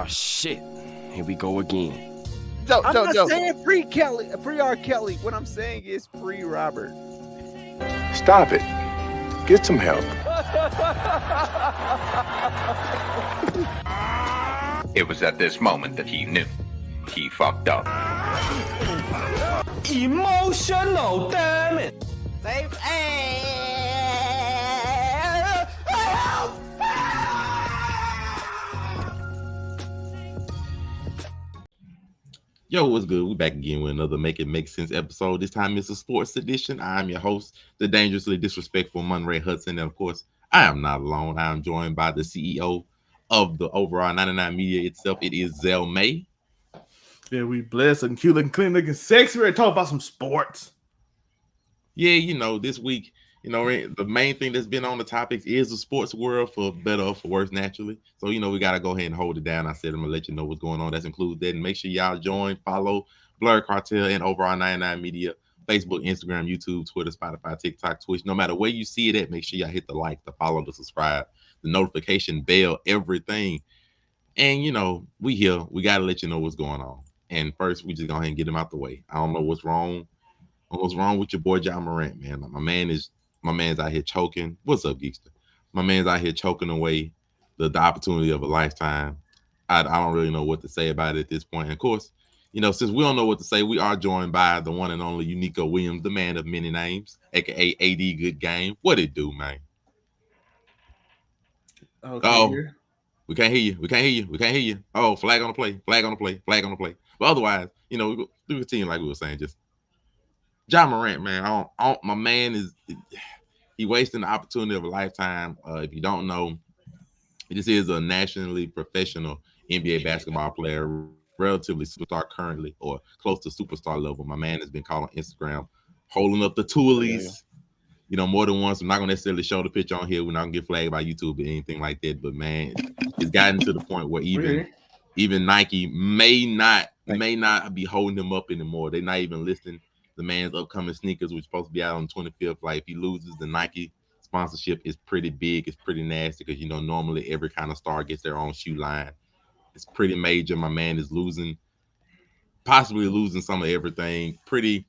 Oh shit! Here we go again. I'm not saying free Kelly, free R. Kelly. What I'm saying is free Robert. Stop it. Get some help. It was at this moment that he knew. He fucked up. Emotional, damn it! Yo, what's good? We're back again with another Make It Make Sense episode. This time it's a sports edition. I'm your host, the dangerously disrespectful Monray Hudson. And of course, I am not alone. I am joined by the CEO of the Overall 99 Media itself. It is Zell May. Yeah, we blessed and cute and clean looking sexy. We're talking about some sports. Yeah, this week, the main thing that's been on the topics is the sports world, for better or for worse, naturally. So, we got to go ahead and hold it down. I said I'm going to let you know what's going on. That includes that. And make sure y'all join, follow Blur Cartel and Overall 99 Media, Facebook, Instagram, YouTube, Twitter, Spotify, TikTok, Twitch. No matter where you see it at, make sure y'all hit the like, the follow, the subscribe, the notification bell, everything. And, we here. We got to let you know what's going on. And first, we just go ahead and get them out the way. I don't know what's wrong. What's wrong with your boy Ja Morant, man? My man's out here choking. What's up, Geekster? My man's out here choking away the opportunity of a lifetime. I don't really know what to say about it at this point. And of course, since we don't know what to say, we are joined by the one and only Unico Williams, the man of many names, aka AD Good Game. What it do, man? We can't hear you. We can't hear you. Oh, flag on the play. But otherwise, we continue like we were saying. Just Ja Morant, man. My man he wasting the opportunity of a lifetime. If you don't know, this is a nationally professional NBA basketball player, relatively superstar currently, or close to superstar level. My man has been called on Instagram, holding up the toolies. More than once. I'm not gonna necessarily show the picture on here. We're not gonna get flagged by YouTube or anything like that. But man, it's gotten to the point where even Nike may not be holding him up anymore. They're not even listing the man's upcoming sneakers, which is supposed to be out on the 25th. Like, if he loses, the Nike sponsorship is pretty big. It's pretty nasty because normally every kind of star gets their own shoe line. It's pretty major. My man is possibly losing some of everything. Pretty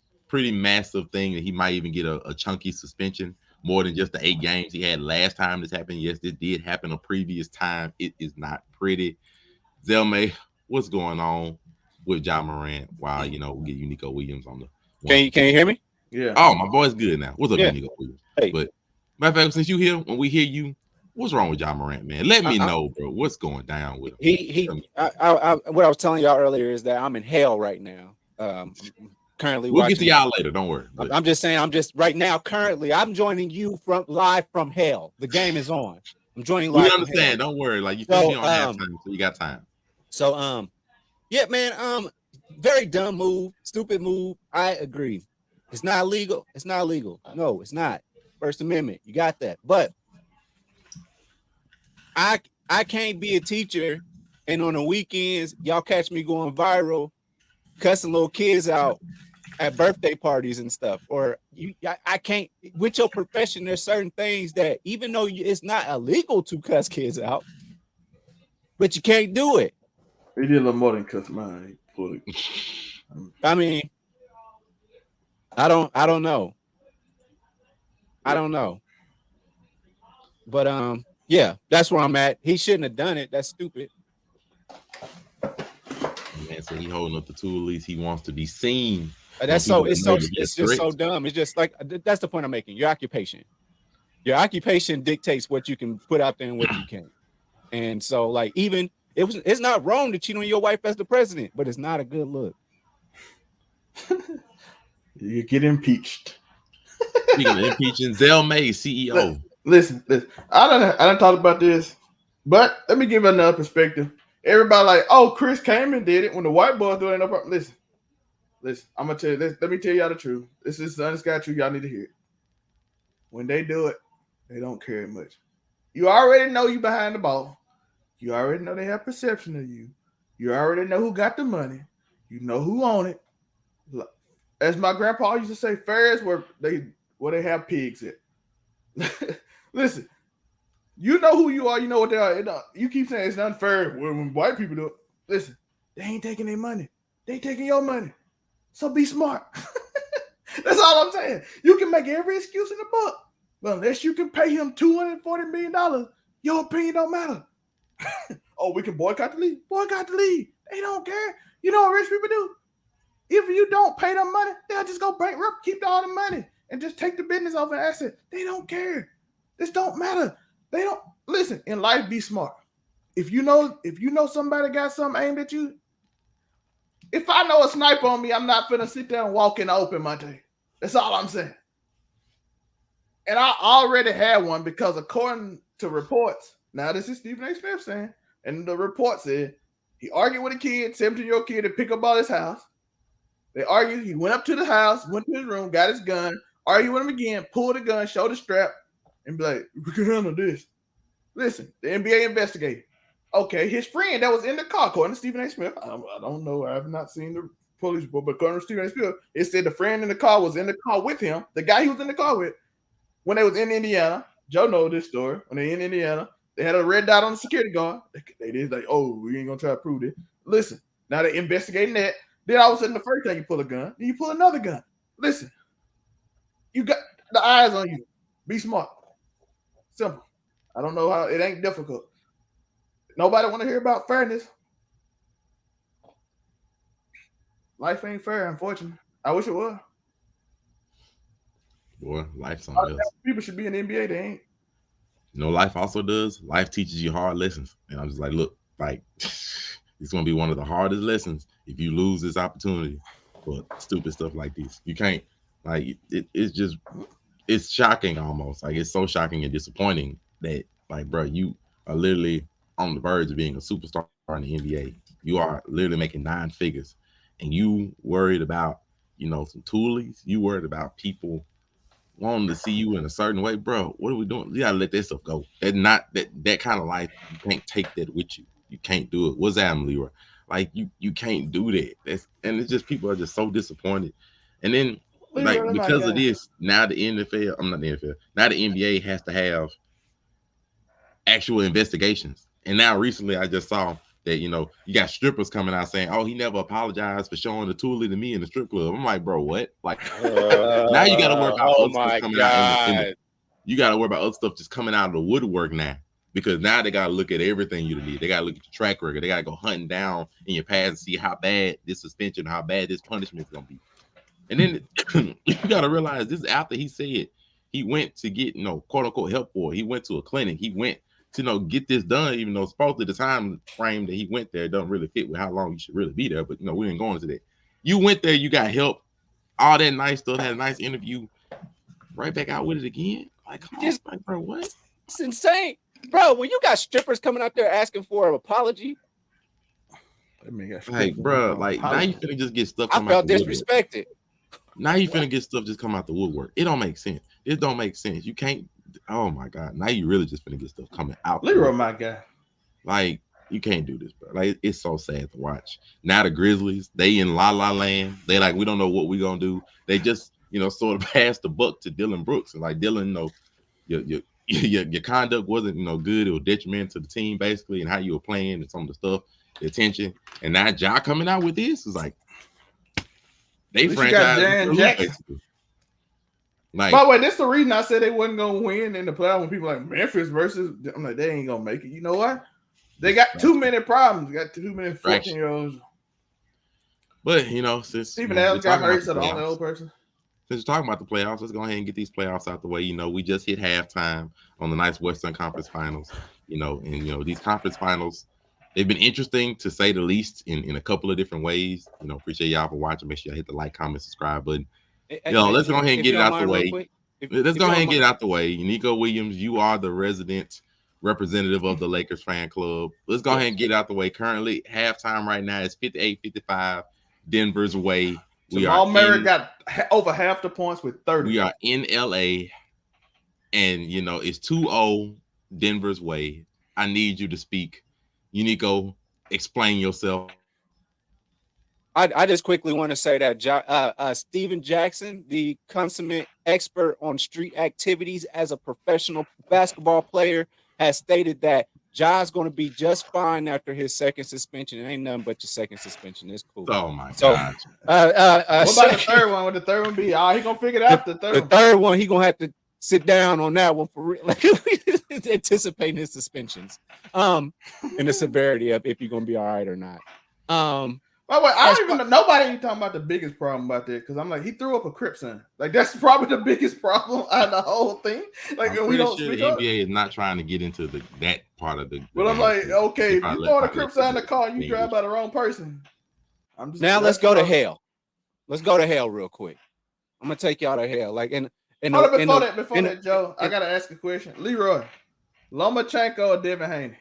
massive thing that he might even get a chunky suspension, more than just the 8 games he had last time this happened. Yes, this did happen a previous time. It is not pretty. Zell May, what's going on with Ja Morant? Wow, we get Unico Williams on the. Can you hear me? Yeah. Oh, my voice good now. What's up, Yeah. Unico Williams? Hey. But matter of fact, since you here, when we hear you, what's wrong with Ja Morant, man? Let me know, bro. What's going down with him? What I was telling y'all earlier is that I'm in hell right now. Currently, we'll get to y'all later. Don't worry. I'm just saying. Right now. Currently, I'm joining you live from hell. The game is on. I'm joining live. We understand. Don't worry. Like, you don't have time, so you got time. So, yeah, man. Very dumb move, stupid move. I agree. It's not legal. It's not legal. No, it's not. First Amendment. You got that. But I can't be a teacher, and on the weekends, y'all catch me going viral, cussing little kids out at birthday parties and stuff. Or I can't. With your profession, there's certain things that, even though it's not illegal to cuss kids out, but you can't do it. He did a little more than cuss mine. I mean, I don't know. But yeah, that's where I'm at. He shouldn't have done it. That's stupid. Man, so he holding up the tool. At least he wants to be seen. It's just so dumb. It's just like, that's the point I'm making. Your occupation dictates what you can put out there and what you can't. And so, like, even it's not wrong to cheat on your wife as the president, but it's not a good look. You get impeached. Speaking of impeaching, Zell May, CEO. Listen. I don't talk about this, but let me give you another perspective. Everybody like, oh, Chris Kaman did it when the white boys doing it. No problem. Listen. I'm gonna tell you this. Let me tell y'all the truth. This is the honest guy truth. Y'all need to hear it. When they do it, they don't care much. You already know you behind the ball. You already know they have perception of you. You already know who got the money. You know who own it. As my grandpa used to say, fairs where they have pigs at. Listen, you know who you are. You know what they are. You keep saying it's unfair when white people do it. Listen, they ain't taking their money. They taking your money. So be smart. That's all I'm saying. You can make every excuse in the book, but unless you can pay him $240 million, your opinion don't matter. Oh, we can boycott the league. Boycott the league. They don't care. You know what rich people do? If you don't pay them money, they'll just go bankrupt, keep all the money, and just take the business off an asset. They don't care. This don't matter. They don't listen. In life, be smart. If you know somebody got something aimed at you, if I know a sniper on me, I'm not finna sit there and walk in the open, Monte. That's all I'm saying. And I already had one because according to reports, now this is Stephen A. Smith saying, and the report said he argued with a kid, 17-year-old kid, to pick up all his house. They argued. He went up to the house, went to his room, got his gun, argued with him again, pulled the gun, showed the strap, and be like, we can handle this. Listen, the NBA investigated. Okay, his friend that was in the car, according to Stephen A. Smith, I don't know. I have not seen the police report, but according to Stephen A. Smith, it said the friend in the car was in the car with him, the guy he was in the car with, when they was in Indiana. Joe knows this story. When they in Indiana, they had a red dot on the security guard. They did like, oh, we ain't gonna try to prove it. Listen, now they're investigating that. Then all of a sudden, the first time you pull a gun, then you pull another gun. Listen, you got the eyes on you. Be smart. Simple. I don't know how. It ain't difficult. Nobody want to hear about fairness. Life ain't fair, unfortunately. I wish it was. Boy, life's something else. People should be in the NBA. They ain't. You know, life also does. Life teaches you hard lessons. And I'm just like, look, like, it's going to be one of the hardest lessons if you lose this opportunity for stupid stuff like this. You can't, like, it's shocking almost. Like, it's so shocking and disappointing that, like, bro, you are literally on the verge of being a superstar in the NBA. You are literally making 9 figures. And you worried about, you know, some toolies. You worried about people wanting to see you in a certain way, bro. What are we doing? You gotta let that stuff go. That's not that kind of life. You can't take that with you. You can't do it. What's that, Leroy? Like you can't do that. And it's just people are just so disappointed. And then like because of this, now the NFL, I'm not the NFL. Now the NBA has to have actual investigations. And now recently, I just saw that, you know, you got strippers coming out saying, oh, he never apologized for showing the toolie to me in the strip club. I'm like, bro, what? Like, now you got to worry about other stuff coming out. You got to worry about other stuff just coming out of the woodwork now, because now they got to look at everything you need. They got to look at your track record. They got to go hunting down in your past and see how bad this suspension, how bad this punishment is going to be. And then you got to realize this is after he said he went to get, you know, quote unquote help for it. He went to a clinic. He went to, you know, get this done, even though supposedly the time frame that he went there doesn't really fit with how long you should really be there. But, you know, we ain't going into that. You went there, you got help, all that nice stuff, had a nice interview, right back out with it again. Like, come on, like, bro, what? It's insane. Bro, when you got strippers coming out there asking for an apology. Like, bro, like, now you finna just get stuff. I felt disrespected. Now you finna get stuff just come out the woodwork. It don't make sense. It don't make sense. You can't. Oh my God! Now you really just finna get stuff coming out. Leroy, my guy. Like, you can't do this, bro. Like, it's so sad to watch. Now the Grizzlies, they in La La Land. They like, we don't know what we gonna do. They just, you know, sort of passed the buck to Dylan Brooks, and like Dylan, you know, your conduct wasn't, you know, good. It was detrimental to the team basically, and how you were playing and some of the stuff, the attention. And now Ja coming out with this is like, they franchise. Like, by the way, that's the reason I said they wasn't gonna win in the playoffs. When people like Memphis versus, I'm like, they ain't gonna make it. You know what? They got too many problems. They got too many 14-year-olds. But you know, since Stephen Adams got hurt, so the only old person. Since we're talking about the playoffs, let's go ahead and get these playoffs out the way. You know, we just hit halftime on the nice Western Conference Finals. You know, and you know, these conference finals, they've been interesting to say the least in a couple of different ways. You know, appreciate y'all for watching. Make sure y'all hit the like, comment, subscribe button. You know, let's go ahead and get it out the way. Let's go ahead and get it out the way. Nico Williams, you are the resident representative of the Lakers fan club. Let's go ahead and get it out the way. Currently, halftime right now is 58-55, Denver's way. Jamal Murray got over half the points with 30. We are in LA, and you know it's 2-0 Denver's way. I need you to speak. Nico, explain yourself. I just quickly want to say that Steven Jackson, the consummate expert on street activities as a professional basketball player, has stated that Ja's going to be just fine after his second suspension. It ain't nothing but your second suspension. It's cool. Oh my So, God. What about the third one? Would the third one be? He gonna figure it out. The third one, he gonna have to sit down on that one for real. Like anticipating his suspensions, and the severity of if you're gonna be all right or not. By the way, I don't even know. Nobody ain't talking about the biggest problem about that because I'm like, he threw up a Crip sign. Like that's probably the biggest problem out of the whole thing. Like I'm we pretty don't sure speak the up. NBA is not trying to get into that part of the. But I'm game. like, okay, if They you probably throw a let Crip sign in the car, you English. drive by the wrong person. I'm just Now let's go to hell. Let's go to hell real quick. I'm gonna take y'all to hell. Like before that, Joe, I gotta ask a question. Leroy, Lomachenko or Devin Haney?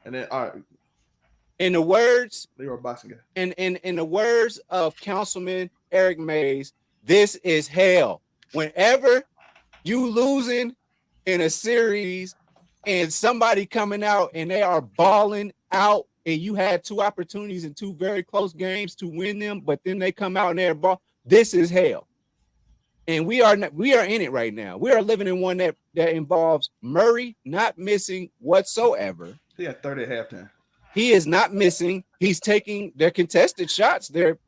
And then all right. In the words, Leroy Bossinger. In the words of Councilman Eric Mays, this is hell. Whenever you losing in a series and somebody coming out and they are balling out and you had two opportunities in two very close games to win them, but then they come out and they're ball. This is hell. And we are in it right now. We are living in one that involves Murray not missing whatsoever. He had 30 at halftime. He is not missing. He's taking their contested shots. They're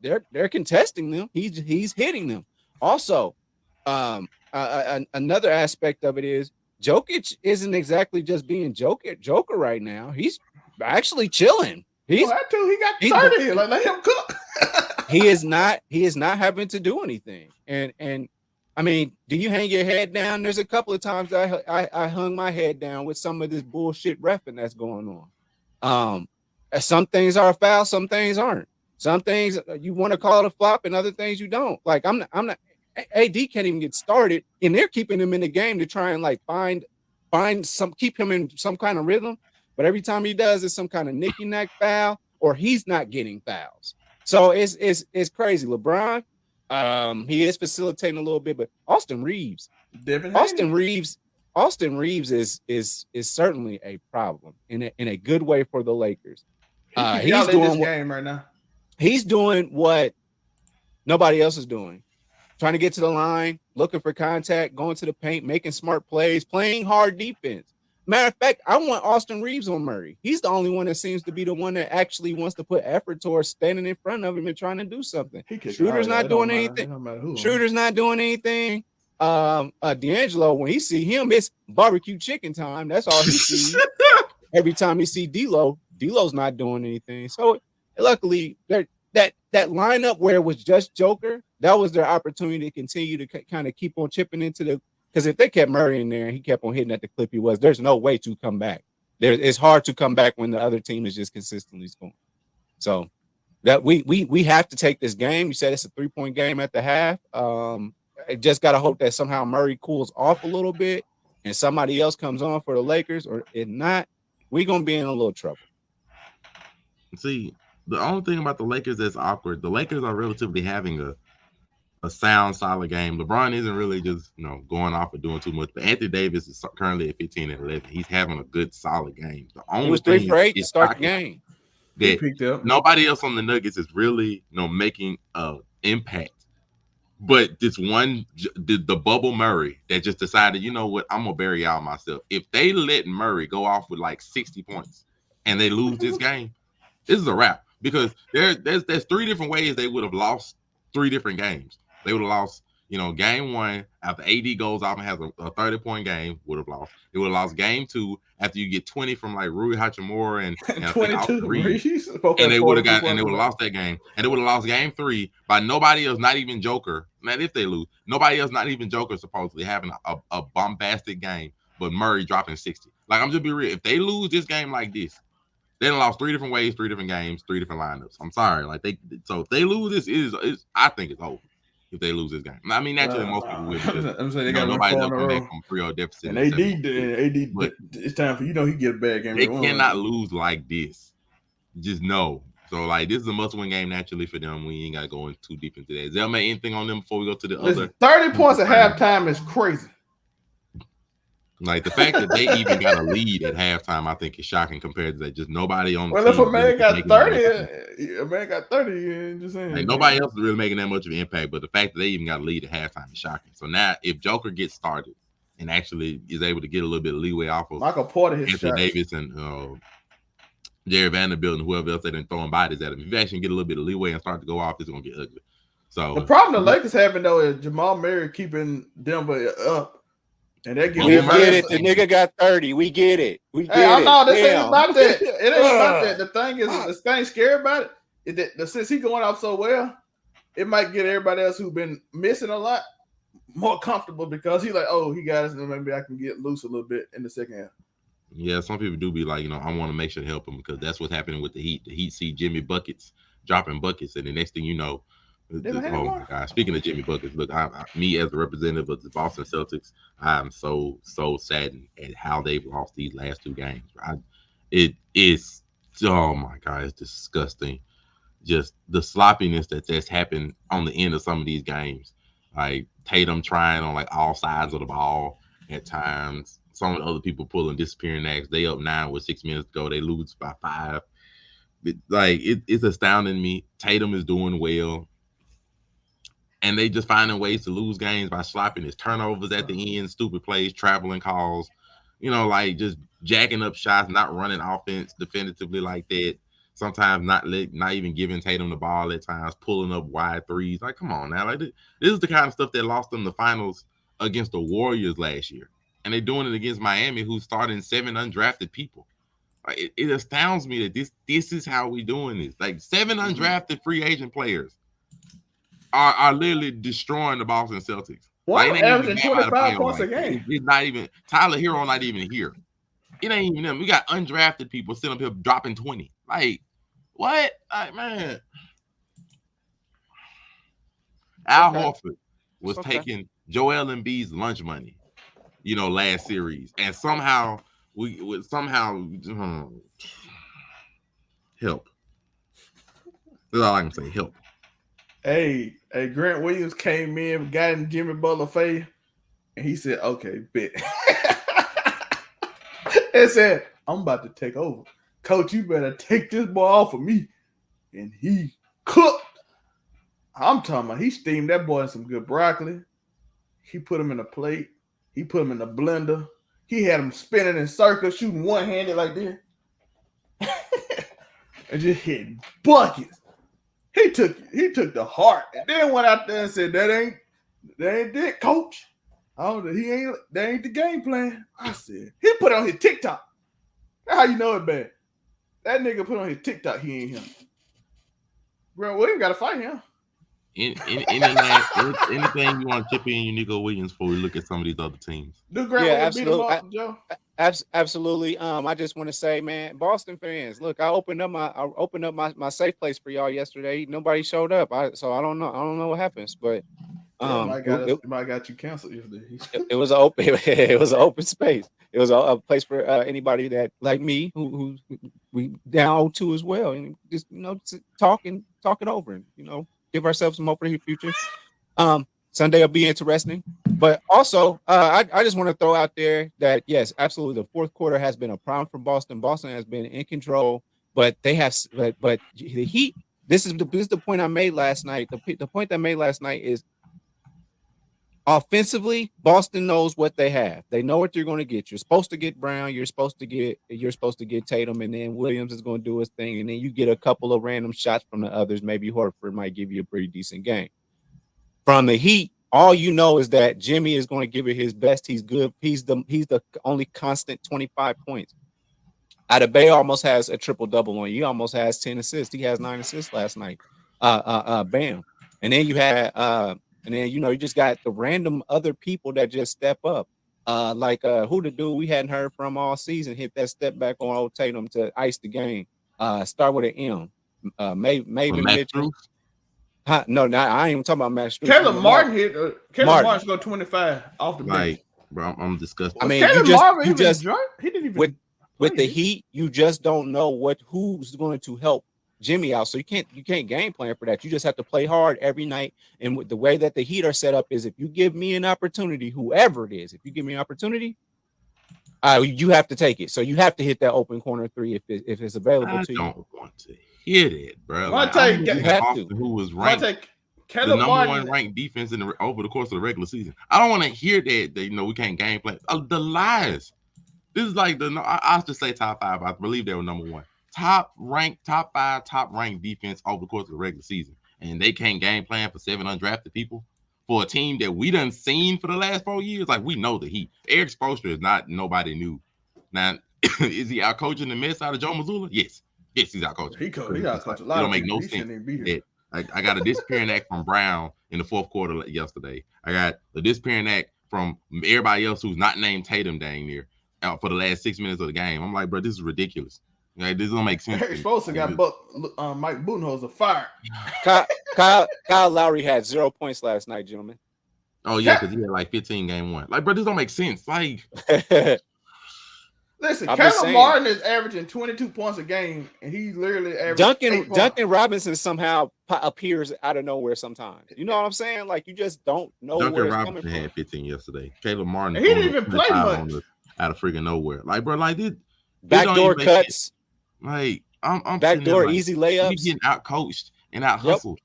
contesting them. He's hitting them. Also, another aspect of it is Jokic isn't exactly just being Joker right now. He's actually chilling. He got 30. Like let him cook. he is not having to do anything. And I mean, do you hang your head down? There's a couple of times I hung my head down with some of this bullshit reffing that's going on. Some things are a foul, some things aren't. Some things you want to call it a flop, and other things you don't. Like I'm not. AD can't even get started, and they're keeping him in the game to try and like find keep him in some kind of rhythm. But every time he does, it's some kind of nicky-nack foul, or he's not getting fouls. So it's crazy. LeBron, he is facilitating a little bit, but Austin Reeves is certainly a problem in a good way for the Lakers. He's doing this game right now. He's doing what nobody else is doing. Trying to get to the line, looking for contact, going to the paint, making smart plays, playing hard defense. Matter of fact, I want Austin Reeves on Murray. He's the only one that seems to be the one that actually wants to put effort towards standing in front of him and trying to do something. Schroeder's not doing anything. Schroeder's not doing anything. D'Angelo, when he see him, it's barbecue chicken time. That's all he sees. Every time he see D'Lo's not doing anything. So luckily, that lineup where it was just Joker, that was their opportunity to continue to kind of keep on chipping into the. Because if they kept Murray in there and he kept on hitting at the clip he was, there's no way to come back. It's hard to come back when the other team is just consistently scoring. So that we have to take this game. You said it's a 3-point game at the half. I just gotta hope that somehow Murray cools off a little bit and somebody else comes on for the Lakers, or if not, we're gonna be in a little trouble. See, the only thing about the Lakers that's awkward, the Lakers are relatively having a sound, solid game. LeBron isn't really just going off and doing too much, but Anthony Davis is currently at 15 and 11. He's having a good, solid game. The only he was 3 for 8 to start the game. That nobody else on the Nuggets is really making an impact. But this one, the bubble Murray that just decided, you know what, I'm gonna bury y'all myself. If they let Murray go off with like 60 points and they lose this game, this is a wrap. Because there's 3 different ways they would have lost 3 different games. They would have lost, game 1 after AD goes off and has a 30-point game, would have lost. They would have lost game 2 after you get 20 from like Rui Hachimura and 22 Reeves. And they would have lost that game. And they would have lost game 3 by nobody else, not even Joker. Man, if they lose, nobody else, not even Joker, supposedly having a bombastic game, but Murray dropping 60. Like, I'm just be real. If they lose this game like this, they done lost 3 different ways, 3 different games, 3 different lineups. I'm sorry. Like so if they lose this, I think it's over. If they lose this game, I mean, naturally most people will. I'm saying they got nobody's up coming back from 3-0 deficit. And AD, but it's time for he get a bad game. They cannot lose like this. Just no. So like this is a must-win game naturally for them. We ain't gotta go in too deep into that. Zelma, anything on them before we go to the other? 30 points at halftime is crazy. Like the fact that they even got a lead at halftime, I think is shocking compared to that. Just nobody on the team. Well, if a man got 30, just saying. Like, nobody else is really making that much of an impact. But the fact that they even got a lead at halftime is shocking. So now, if Joker gets started, and actually is able to get a little bit of leeway off of Michael Porter his Anthony shots. Davis and Jerry Vanderbilt and whoever else they didn't throwing bodies at him. If you actually get a little bit of leeway and start to go off, it's gonna get ugly. So The problem the Lakers having though is Jamal Murray keeping Denver up, and that gives We everybody get it. else- The nigga got 30. We get it. We get Hey, I it. know this ain't Damn. about that. It ain't about that. The thing is, the thing scary about it is that since he going off so well, it might get everybody else who's been missing a lot more comfortable because he like, oh, he got us, and maybe I can get loose a little bit in the second half. yeah, some people do be like, I want to make sure to help him because that's what's happening with the Heat. The Heat see Jimmy buckets dropping buckets, and the next thing you know, They don't have oh more. my God! Speaking of Jimmy buckets, look, me as a representative of the Boston Celtics, I'm so saddened at how they've lost these last 2 games. It is, oh my God, it's disgusting. Just the sloppiness that's happened on the end of some of these games. Like Tatum trying on like all sides of the ball at times. Some of the other people pulling disappearing acts. They up 9 with 6 minutes to go. They lose by 5. It's astounding me. Tatum is doing well. And they just finding ways to lose games by sloppiness. Turnovers at the end, stupid plays, traveling calls, like just jacking up shots, not running offense definitively like that. Sometimes not even giving Tatum the ball at times, pulling up wide threes. Like, come on now. Like this is the kind of stuff that lost them the finals against the Warriors last year. And they're doing it against Miami, who's starting 7 undrafted people. Like it astounds me that this is how we doing this. Like 7 undrafted free agent players are literally destroying the Boston Celtics. One Like, it ain't averaging even bad by the 25 points a like that. game. It's not even Tyler Hero, not even here. It ain't even them. We got undrafted people sitting up here dropping 20. Like, what? Like, man. Al Horford was taking Joel Embiid's lunch money, last series. And somehow we would help. That's all I can say. Help. Hey, Grant Williams came in, got in Jimmy Butler face, and he said, okay, bet. And said, I'm about to take over. Coach, you better take this ball off of me. And he cooked. I'm talking about he steamed that boy in some good broccoli. He put him in a plate. He put him in a blender. He had him spinning in circles, shooting one-handed like this. And just hitting buckets. He took the heart and then went out there and said, that ain't it, coach. That ain't the game plan. I said, he put it on his TikTok. That's how you know it bad. That nigga put on his TikTok, he ain't him. Bro, Williams got to fight him. Anything you want to chip in, Nico Williams, before we look at some of these other teams? Do Grant Williams beat him up, Joe? Absolutely. I just want to say, man, Boston fans, look, I opened up my safe place for y'all yesterday. Nobody showed up. So I don't know what happens, but it might got you canceled yesterday. It was an open. It was an open space. It was a place for anybody that like me who we down to as well, and just talk it over, and give ourselves some hope for the future. Sunday will be interesting, but also I just want to throw out there that yes, absolutely, the fourth quarter has been a problem for Boston. Boston has been in control, but they have, but the Heat. This is the point I made last night. The point I made last night is offensively, Boston knows what they have. They know what you're going to get. You're supposed to get Brown. You're supposed to get Tatum, and then Williams is going to do his thing, and then you get a couple of random shots from the others. Maybe Horford might give you a pretty decent game. From the Heat, all you know is that Jimmy is going to give it his best. He's good. He's the only constant 25 points. Adebayo almost has a triple double on you. He almost has 10 assists. He has 9 assists last night. Bam. And then you had and then you just got the random other people that just step up. Like who the dude we hadn't heard from all season hit that step back on old Tatum to ice the game. Start with an M. Maybe Mitchell. No, I ain't even talking about Max Strus. Caleb Martin hit. Caleb Martin scored 25 off the bench. Like, bro, I'm disgusted. I mean, he didn't even with the Heat, you just don't know who's going to help Jimmy out. So you can't game plan for that. You just have to play hard every night. And with the way that the Heat are set up is if you give me an opportunity, whoever it is, if you give me an opportunity, you have to take it. So you have to hit that open corner three if it's available to you. I don't want to hit it, bro. Who was ranked? Caleb number Martin, one ranked defense over the course of the regular season. I don't want to hear that we can't game plan. The lies. This is like I'll just say top 5. I believe they were number 1. Top 5, top ranked defense over the course of the regular season. And they can't game plan for 7 undrafted people for a team that we done seen for the last 4 years. Like, we know the Heat. Eric Spoelstra is not nobody new. Now, is he out coaching the mess out of Joe Mazzulla? Yes. Yes, he's out coaching. He out coaching a lot. It don't make no sense that I got a disappearing act from Brown in the fourth quarter yesterday. I got the disappearing act from everybody else who's not named Tatum dang near out for the last 6 minutes of the game. I'm like, bro, this is ridiculous. Like, this don't make sense. Eric Spoelstra got Mike Budenholzer fired. Kyle Lowry had 0 points last night, gentlemen. Oh yeah, because he had like 15 game 1. Like, bro, this don't make sense. Like, listen, Caleb Martin is averaging 22 points a game, and he literally averaged Duncan Robinson somehow appears out of nowhere sometimes. You know what I'm saying? Like, you just don't know Duncan where it's Robinson coming had from. 15 yesterday. Caleb Martin, he didn't even play much out of freaking nowhere. Like, bro, like this backdoor cuts. Like, I'm backdoor like, easy layups. He's getting out coached and out hustled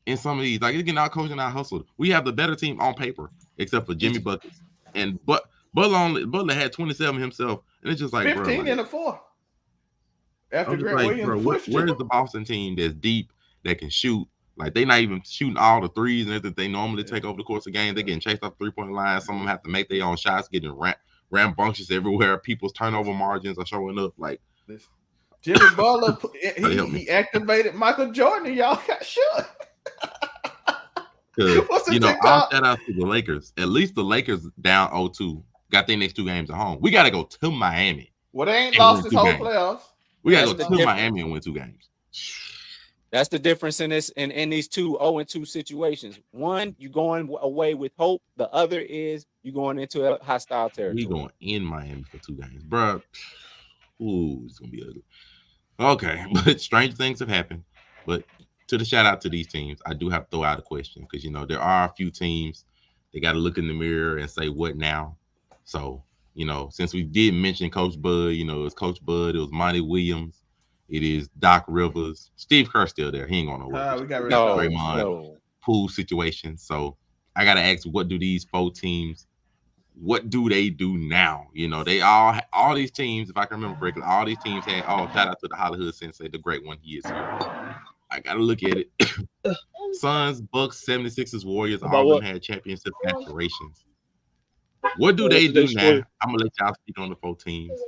in some of these. Like, he's getting out coached and out hustled. We have the better team on paper, except for Jimmy Buckets. And Butler had 27 himself, and it's just like 15 and a 4. After Grant like, Williams, where's the Boston team that's deep, that can shoot? Like, they not even shooting all the threes and that they normally take over the course of games. They're getting chased off 3-point line. Some of them have to make their own shots, getting rambunctious everywhere. People's turnover margins are showing up. Like, Jimmy Butler, he activated Michael Jordan, and y'all got shut. I'll shout out to the Lakers. At least the Lakers down 0-2 got their next 2 games at home. We got to go to Miami. Well, they ain't lost this whole playoffs. We got to go to Miami and win 2 games. That's the difference in this in these 2 0-2 situations. One, you going away with hope. The other is you going into a hostile territory. We going in Miami for 2 games, bro. Ooh, it's gonna be ugly. Okay, but strange things have happened. But to the shout out to these teams, I do have to throw out a question because there are a few teams they got to look in the mirror and say, what now? So, since we did mention Coach Bud, it was Coach Bud, it was Monty Williams, it is Doc Rivers, Steve Kerr still there. He ain't going nowhere. We got rid of Draymond pool situation. So I gotta ask, what do these 4 teams? What do they do now? They all these teams, if I can remember correctly, all these teams had, shout out to the Hollywood Sensei, the great one he is here. I got to look at it. Suns, Bucks, 76ers, Warriors, all of them had championship aspirations. What do they do now? I'm going to let y'all speak on the 4 teams.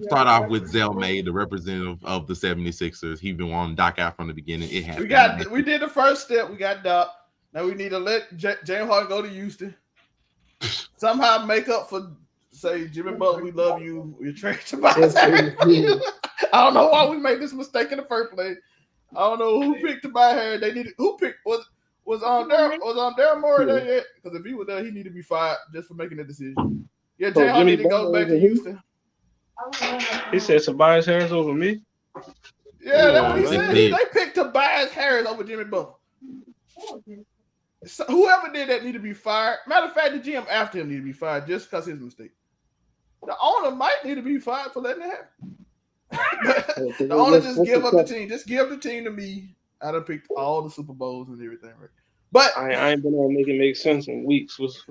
Start off with Zell May, the representative of the 76ers. He's been wanting Doc out from the beginning. It happened. We did the first step. We got Doc. Now we need to let James Harden go to Houston. Somehow make up for, say, Jimmy Butler, we love you. We're traded to Tobias Harris. I don't know why we made this mistake in the first place. I don't know who picked Tobias Harris. They needed who picked was Daryl Morey there yet? Because if he was there, he needed to be fired just for making the decision. Yeah, James Harden need to go back to Houston. He said Tobias Harris over me. Yeah, that's what he said. They picked Tobias Harris over Jimmy Butler. So whoever did that need to be fired. Matter of fact, the GM after him need to be fired just because his mistake. The owner might need to be fired for letting it happen. The owner just give up the team. Just give the team to me. I done picked all the Super Bowls and everything. Right? But I ain't been able to make it make sense in weeks. What's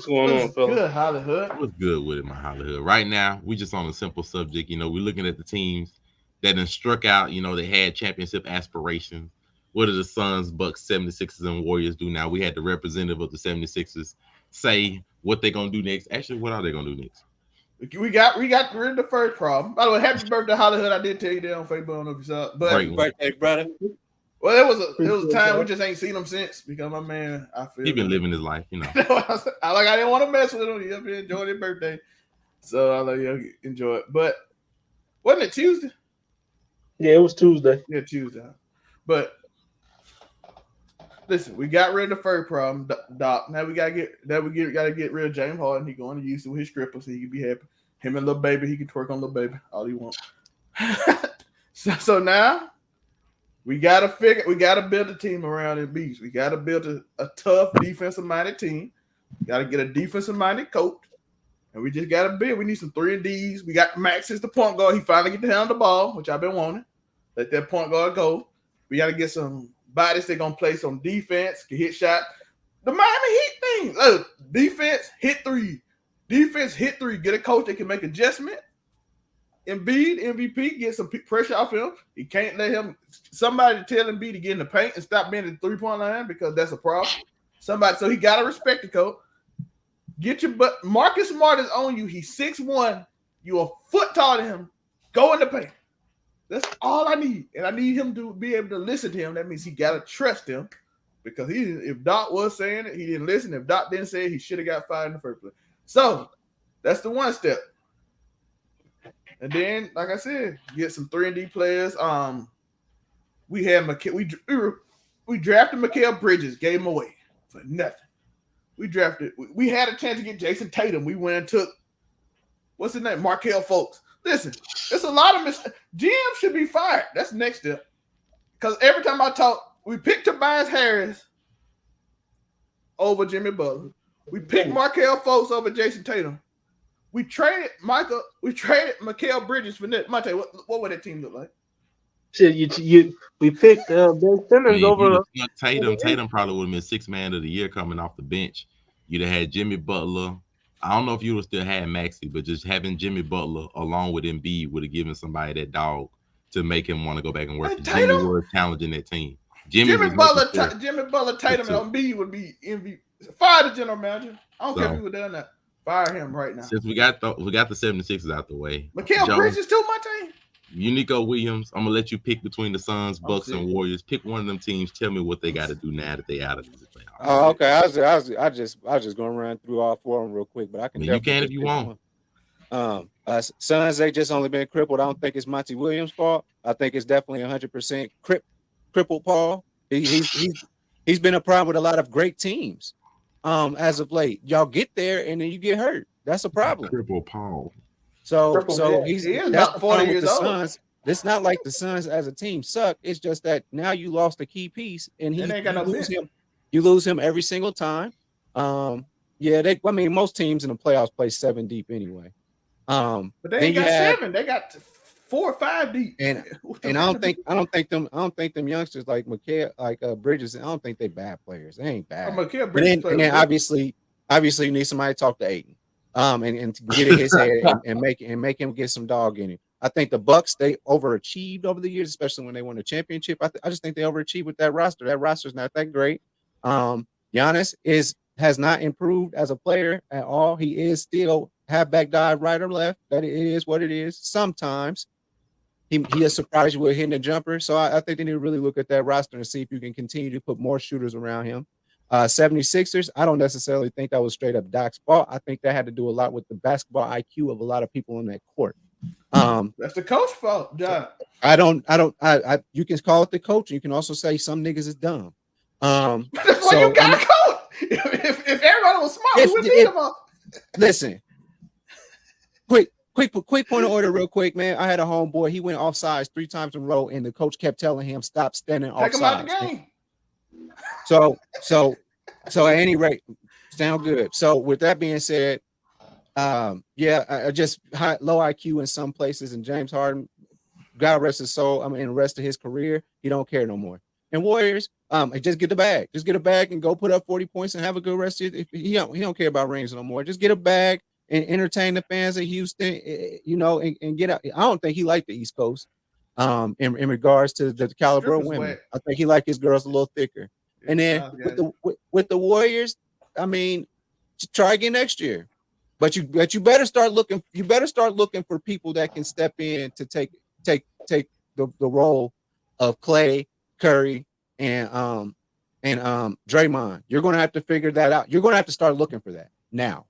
going on, fella? Good, Hollywood. What's good with it, my Hollywood? Right now, we just on a simple subject. We're looking at the teams that done struck out. They had championship aspirations. What do the Suns, Bucks, 76ers, and Warriors do now? We had the representative of the 76ers say what they're going to do next. Actually, what are they going to do next? We got rid of the first problem. By the way, happy birthday, Hollywood. I did tell you that on Facebook. I don't know if you saw it. But happy birthday, brother. Well, it was a time we just ain't seen him since because my man, I feel he been living his life, I didn't want to mess with him. He up here enjoying his birthday. So I let you enjoy it. But wasn't it Tuesday? Yeah, it was Tuesday. Yeah, Tuesday. But listen, we got rid of the first problem, Doc. Now we gotta get rid of James Harden. He going to use it with his stripper so he can be happy. Him and little baby, he can twerk on little baby all he wants. so now we gotta build a team around the beast. We gotta build a tough defensive minded team. We gotta get a defensive minded coach, and we just gotta build. We need some 3-and-Ds. We got Max as the point guard. He finally get to handle the ball, which I've been wanting. Let that point guard go. We gotta get some bodies they're gonna place on defense, can hit shot. The Miami Heat thing. Look, defense hit three. Defense hit three. Get a coach that can make adjustment. Embiid, MVP, get some pressure off him. He can't let him. Somebody tell Embiid to get in the paint and stop being at the 3-point line because that's a problem. Somebody, so he gotta respect the coach. Get your butt. Marcus Smart is on you. He's 6'1". You're a foot taller than him. Go in the paint. That's all I need, and I need him to be able to listen to him. That means he gotta trust him because if Doc was saying it, he didn't listen. If Doc didn't say it, he should have got fired in the first place. So that's the one step. And then, like I said, get some 3-and-D players. We had we drafted Mikal Bridges, gave him away for nothing. We had a chance to get Jason Tatum. We went and took what's his name, Markelle Fultz. Listen, there's a lot of GM should be fired. That's the next step. Because every time I talk, we picked Tobias Harris over Jimmy Butler. We picked Markelle Fultz over Jason Tatum. We traded Mikal Bridges for net. Monte, what would that team look like? Shit, we picked Ben Simmons over Tatum probably would have been 6th man of the year coming off the bench. You'd have had Jimmy Butler. I don't know if you would still had Maxey, but just having Jimmy Butler along with Embiid would have given somebody that dog to make him want to go back and work. Jimmy was challenging that team. Jimmy Butler, Tatum, and Embiid would be MVP. Fire the general manager. I don't care if he would have done that. Fire him right now. Since we got the 76ers out the way. Mikal Bridges too, Monte. Unico Williams, I'm gonna let you pick between the Suns, Bucks, and Warriors. Pick one of them teams. Tell me what they got to do now that they out of these playoffs. Oh, okay. I was just gonna run through all 4 of them real quick, but I can. You can if you want. Suns, they just only been crippled. I don't think it's Monty Williams' fault. I think it's definitely 100% crippled Paul. He's been a problem with a lot of great teams. As of late, y'all get there and then you get hurt. That's a problem. Crippled Paul. So he's that's about 40 years old. Suns. It's not like the Suns as a team suck. It's just that now you lost a key piece, and you lose him every single time. Most teams in the playoffs play 7 deep anyway. But they ain't got 7. They got 4 or 5 deep. And I don't think them youngsters like Bridges. I don't think they bad players. They ain't bad. But then obviously you need somebody to talk to Ayton. And to get in his head and make him get some dog in him. I think the Bucks, they overachieved over the years, especially when they won the championship. I just think they overachieved with that roster. That roster's not that great. Giannis has not improved as a player at all. He is still halfback dive right or left. That it is what it is. Sometimes he has surprised you with hitting a jumper. So I think they need to really look at that roster and see if you can continue to put more shooters around him. 76ers, I don't necessarily think that was straight up Doc's fault. I think that had to do a lot with the basketball IQ of a lot of people on that court. That's the coach's fault, John. You can call it the coach. You can also say some niggas is dumb. That's why you got a coach. If everybody was smart, we would beat them up. Listen, quick point of order, real quick, man. I had a homeboy. He went offsides 3 times in a row, and the coach kept telling him stop standing offsides. Take him out the game. So at any rate, sound good. So with that being said, I just low IQ in some places, and James Harden, God rest his soul. The rest of his career, he don't care no more. And Warriors, just get the bag. Just get a bag and go put up 40 points and have a good rest of it. He don't care about rings no more. Just get a bag and entertain the fans of Houston, and get out. I don't think he liked the East Coast. In regards to the caliber of women, I think he liked his girls a little thicker. And then with the Warriors, try again next year. But you better start looking. You better start looking for people that can step in to take the role of Clay, Curry, and Draymond. You're going to have to figure that out. You're going to have to start looking for that now.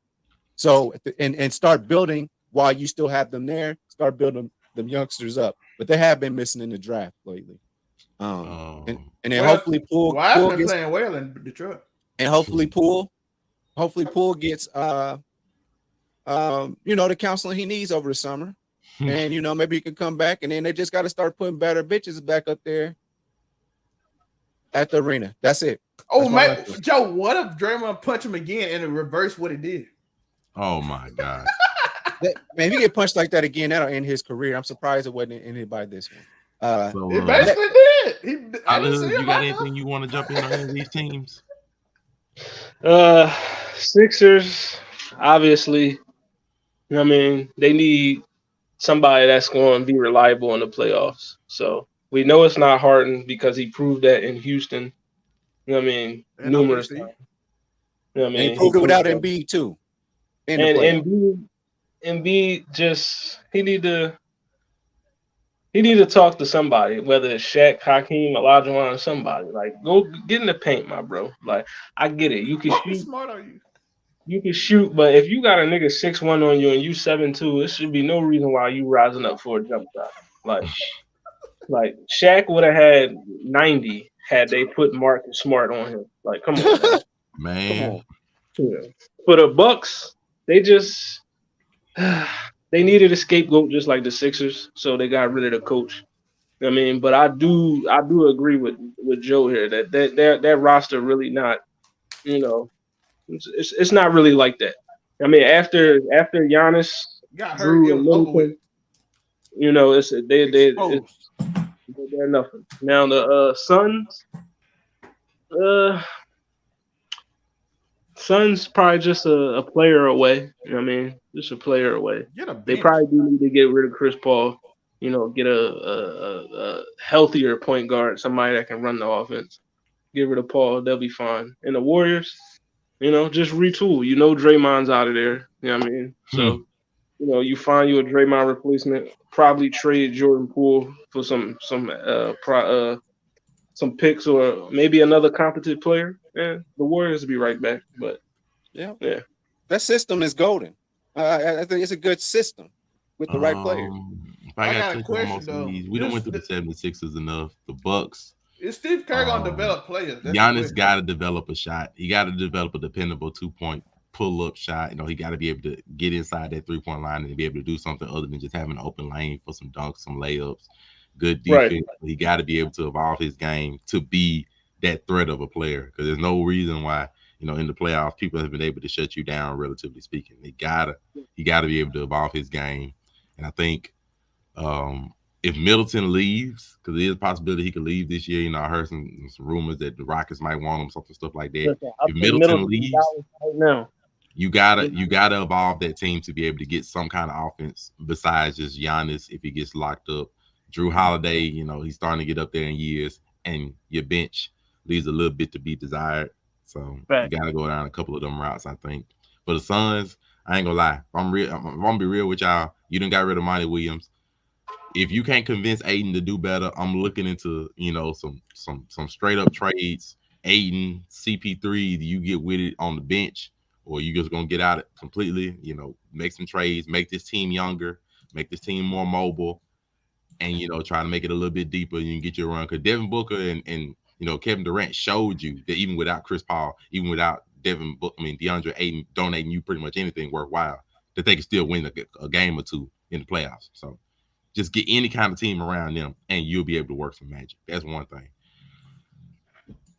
So and start building while you still have them there. Start building them youngsters up. But they have been missing in the draft lately. And then hopefully Poole gets playing well in Detroit. And hopefully Poole gets the counseling he needs over the summer. And maybe he can come back, and then they just got to start putting better bitches back up there at the arena. That's it. Oh man, Joe, what if Draymond punched him again and it reversed what he did? Oh my God. Man, if he get punched like that again, that'll end his career. I'm surprised it wasn't anybody this one. It basically did. I didn't Hollywood, see you him got out anything you want to jump in on any of these teams? Sixers, obviously. I mean, they need somebody that's going to be reliable in the playoffs. So we know it's not Harden because he proved that in Houston. You know what I mean? And Numerous OKC. times. You know what I And mean? he proved it without that. Embiid too. In the And playoffs. Embiid just he need to talk to somebody, whether it's Shaq, Hakeem, Olajuwon, or somebody. Like, go get in the paint, my bro. Like, I get it. You can How shoot. smart are you? You can shoot, but if you got a nigga 6'1" on you and you 7'2", it should be no reason why you rising up for a jump shot. Like Shaq would have had 90 had they put Marcus Smart on him. Like, come on, Man. Yeah. For the Bucks, they just they needed a scapegoat just like the Sixers, so they got rid of the coach. I mean, but I do agree with Joe here that roster really not, you know. It's not really like that. I mean, after Giannis, Got hurt. Drew, and Over with. Middleton, you know, they're nothing. Now the Suns probably just a player away. You know what I mean, just a player away. They probably do need to get rid of Chris Paul. You know, get a healthier point guard, somebody that can run the offense. Get rid of Paul, they'll be fine. And the Warriors, you know, just retool. You know, Draymond's out of there. You know what I mean? So, you know, you find you a Draymond replacement. Probably trade Jordan Poole for some picks or maybe another competent player. And the Warriors will be right back. But yeah, that system is golden. I think it's a good system with the right player. If I got a question though. We don't went through the 76ers enough. The Bucks. Is Steve Kerr gonna develop players? Giannis got to develop a shot. He got to develop a dependable 2-point pull-up shot. You know, he got to be able to get inside that 3-point line and be able to do something other than just having an open lane for some dunks, some layups, good defense. Right. He got to be able to evolve his game to be that threat of a player, because there's no reason why, you know, in the playoffs people have been able to shut you down, relatively speaking. He gotta be able to evolve his game, and I think if Middleton leaves, because there is a possibility he could leave this year. You know, I heard some rumors that the Rockets might want him, stuff like that. If Middleton leaves, right now, you gotta evolve that team to be able to get some kind of offense besides just Giannis if he gets locked up. Drew Holiday, you know, he's starting to get up there in years, and your bench leaves a little bit to be desired. So you gotta go down a couple of them routes, I think. For the Suns, I ain't gonna lie. I'm gonna be real with y'all. You done got rid of Monty Williams. If you can't convince Aiden to do better, I'm looking into, you know, some straight up trades. Aiden, CP3, you get with it on the bench, or you just gonna get out it completely. You know, make some trades, make this team younger, make this team more mobile, and, you know, try to make it a little bit deeper. And you can get your run, because Devin Booker and you know, Kevin Durant showed you that even without Chris Paul, even without DeAndre Ayton donating you pretty much anything worthwhile, that they can still win a game or two in the playoffs. So just get any kind of team around them, and you'll be able to work some magic. That's one thing.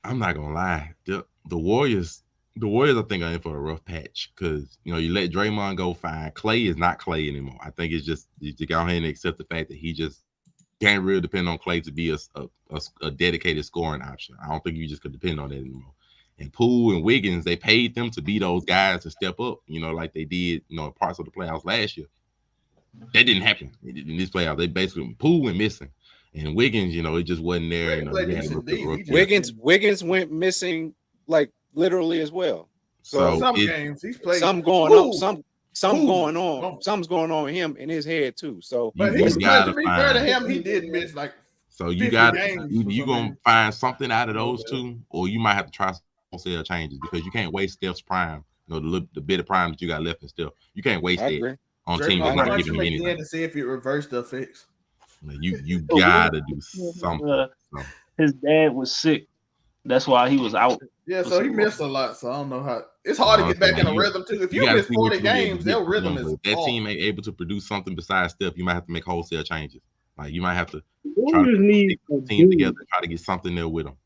I'm not gonna lie. The Warriors, I think, are in for a rough patch, because, you know, you let Draymond go, fine. Clay is not Clay anymore. I think it's just you go ahead and accept the fact that he just can't really depend on Clay to be a dedicated scoring option. I don't think you just could depend on that anymore. And Poole and Wiggins, they paid them to be those guys to step up, you know, like they did, you know, parts of the playoffs last year. That didn't happen in this playoff. They basically, Poole went missing, and Wiggins, you know, it just wasn't there. You know, Wiggins went missing, like, literally as well. So some games he's played. Something going on. Something's going on with him in his head too. So, but he's played, to be fair to him, he did miss like. So you got you gonna find something out of those two, or you might have to try some wholesale changes, because you can't waste Steph's prime. You know, the bit of prime that you got left in Steph. You can't waste it on team that's not giving you anything. To see if it reversed the effects. You gotta do something. His dad was sick. That's why he was out. Yeah, so he missed a lot. So I don't know how. It's hard to get back in a rhythm too. If you miss 40 games, their rhythm is. If that team ain't able to produce something besides Steph, you might have to make wholesale changes. Like, you might have to try to need a team together, try to get something there with them.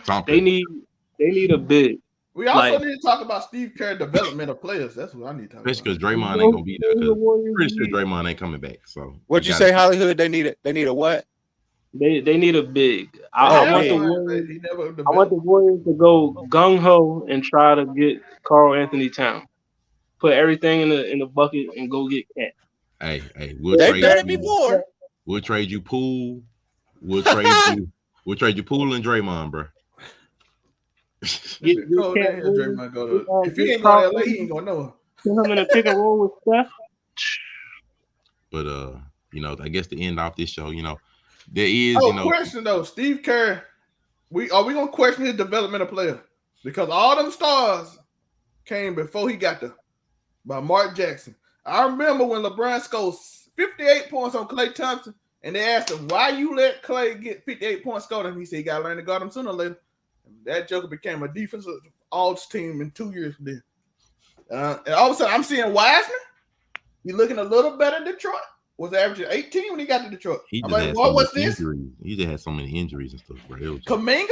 Something. They need a bid. We also need to talk about Steve Kerr development of players. That's what I need to talk about. Especially because Draymond ain't gonna be there. Because pretty sure Draymond ain't coming back. So what'd you say, Hollywood? They need a what? They need a big. I want the Warriors to go gung ho and try to get Karl Anthony Towns. Put everything in the bucket and go get Cat. Hey, They've done it before. We'll trade you Poole. We'll trade you Poole and Draymond, bro. If he ain't going to LA, he ain't going nowhere. Put him in a pick and roll with Steph. But I guess to end off this show, there is question though, Steve Kerr. Are we gonna question his development of player? Because all them stars came before he got there by Mark Jackson. I remember when LeBron scored 58 points on Klay Thompson, and they asked him, why you let Klay get 58 points scored? And he said he got to learn to guard him sooner or later. And that joker became a defensive all team in 2 years from there. And all of a sudden, I'm seeing Wiseman. He's looking a little better than Detroit. Was averaging 18 when he got to Detroit. I'm like, what was this? Injuries. He just had so many injuries and stuff, bro. Kuminga?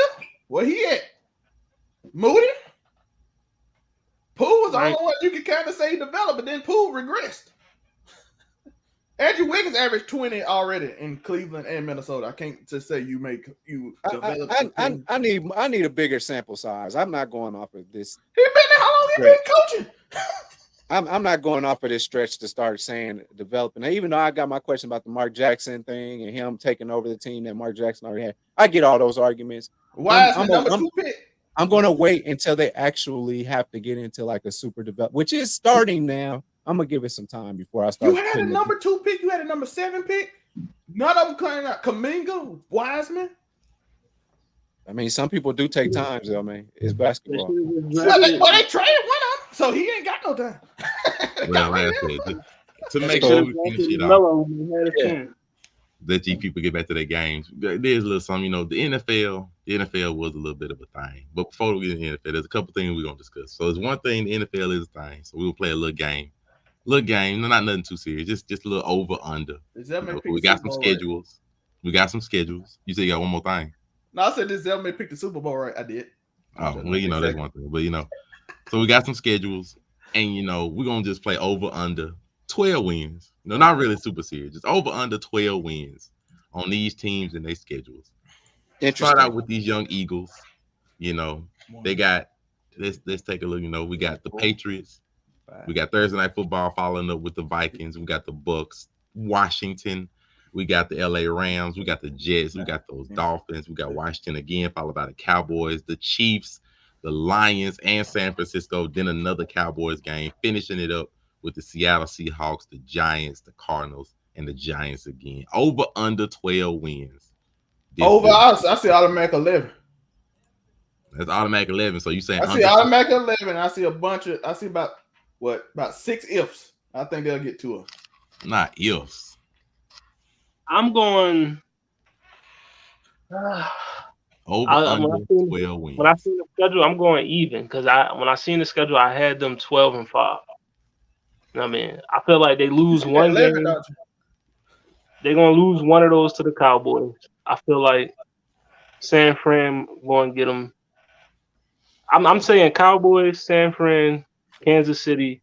Where he at? Moody? Poole was the only one you could kind of say developed, but then Poole regressed. Andrew Wiggins averaged 20 already in Cleveland and Minnesota. I can't just say you develop. I need a bigger sample size. I'm not going off of this. How long he been coaching? I'm not going off of this stretch to start saying developing. Even though I got my question about the Mark Jackson thing and him taking over the team that Mark Jackson already had, I get all those arguments. I'm number 2 pick? I'm going to wait until they actually have to get into like a super develop, which is starting now. I'm gonna give it some time before I start. You had a number 2 pick. You had a number 7 pick. None of them claiming out Kuminga, Wiseman. I mean, some people do take times, though, man. It's basketball. Well, they traded one of them, so he ain't got no time. Well, like I said, to make sure we finish it off, let these people get back to their games. There's a little something, the NFL was a little bit of a thing. But before we get into the NFL, there's a couple things we're gonna discuss. So there's one thing, the NFL is a thing. So we'll play a little game. Not nothing too serious. Just a little over under. We got some schedules. You said you got one more thing. No, I said this Zelman picked the Super Bowl, right? I did. Oh, well, that's one thing. But so we got some schedules, and we're gonna just play over under 12 wins. Not really super serious. Just over under 12 wins on these teams and their schedules. Start out with these young Eagles. They got. Let's take a look. We got the Patriots. We got Thursday Night Football following up with the Vikings. We got the Bucks, Washington. We got the LA Rams. We got the Jets. We got those Dolphins. We got Washington again, followed by the Cowboys, the Chiefs, the Lions, and San Francisco. Then another Cowboys game, finishing it up with the Seattle Seahawks, the Giants, the Cardinals, and the Giants again. Over under 12 wins. I see automatic 11. That's automatic 11. So you saying I see automatic 11. I see about 6 ifs. I think they'll get to it. Not ifs. I'm going over under 12 wins. When I seen the schedule, I'm going even because when I seen the schedule, I had them 12-5. I mean, I feel like they lose one game. They're gonna lose one of those to the Cowboys. I feel like San Fran going to get them. I'm saying Cowboys, San Fran, Kansas City.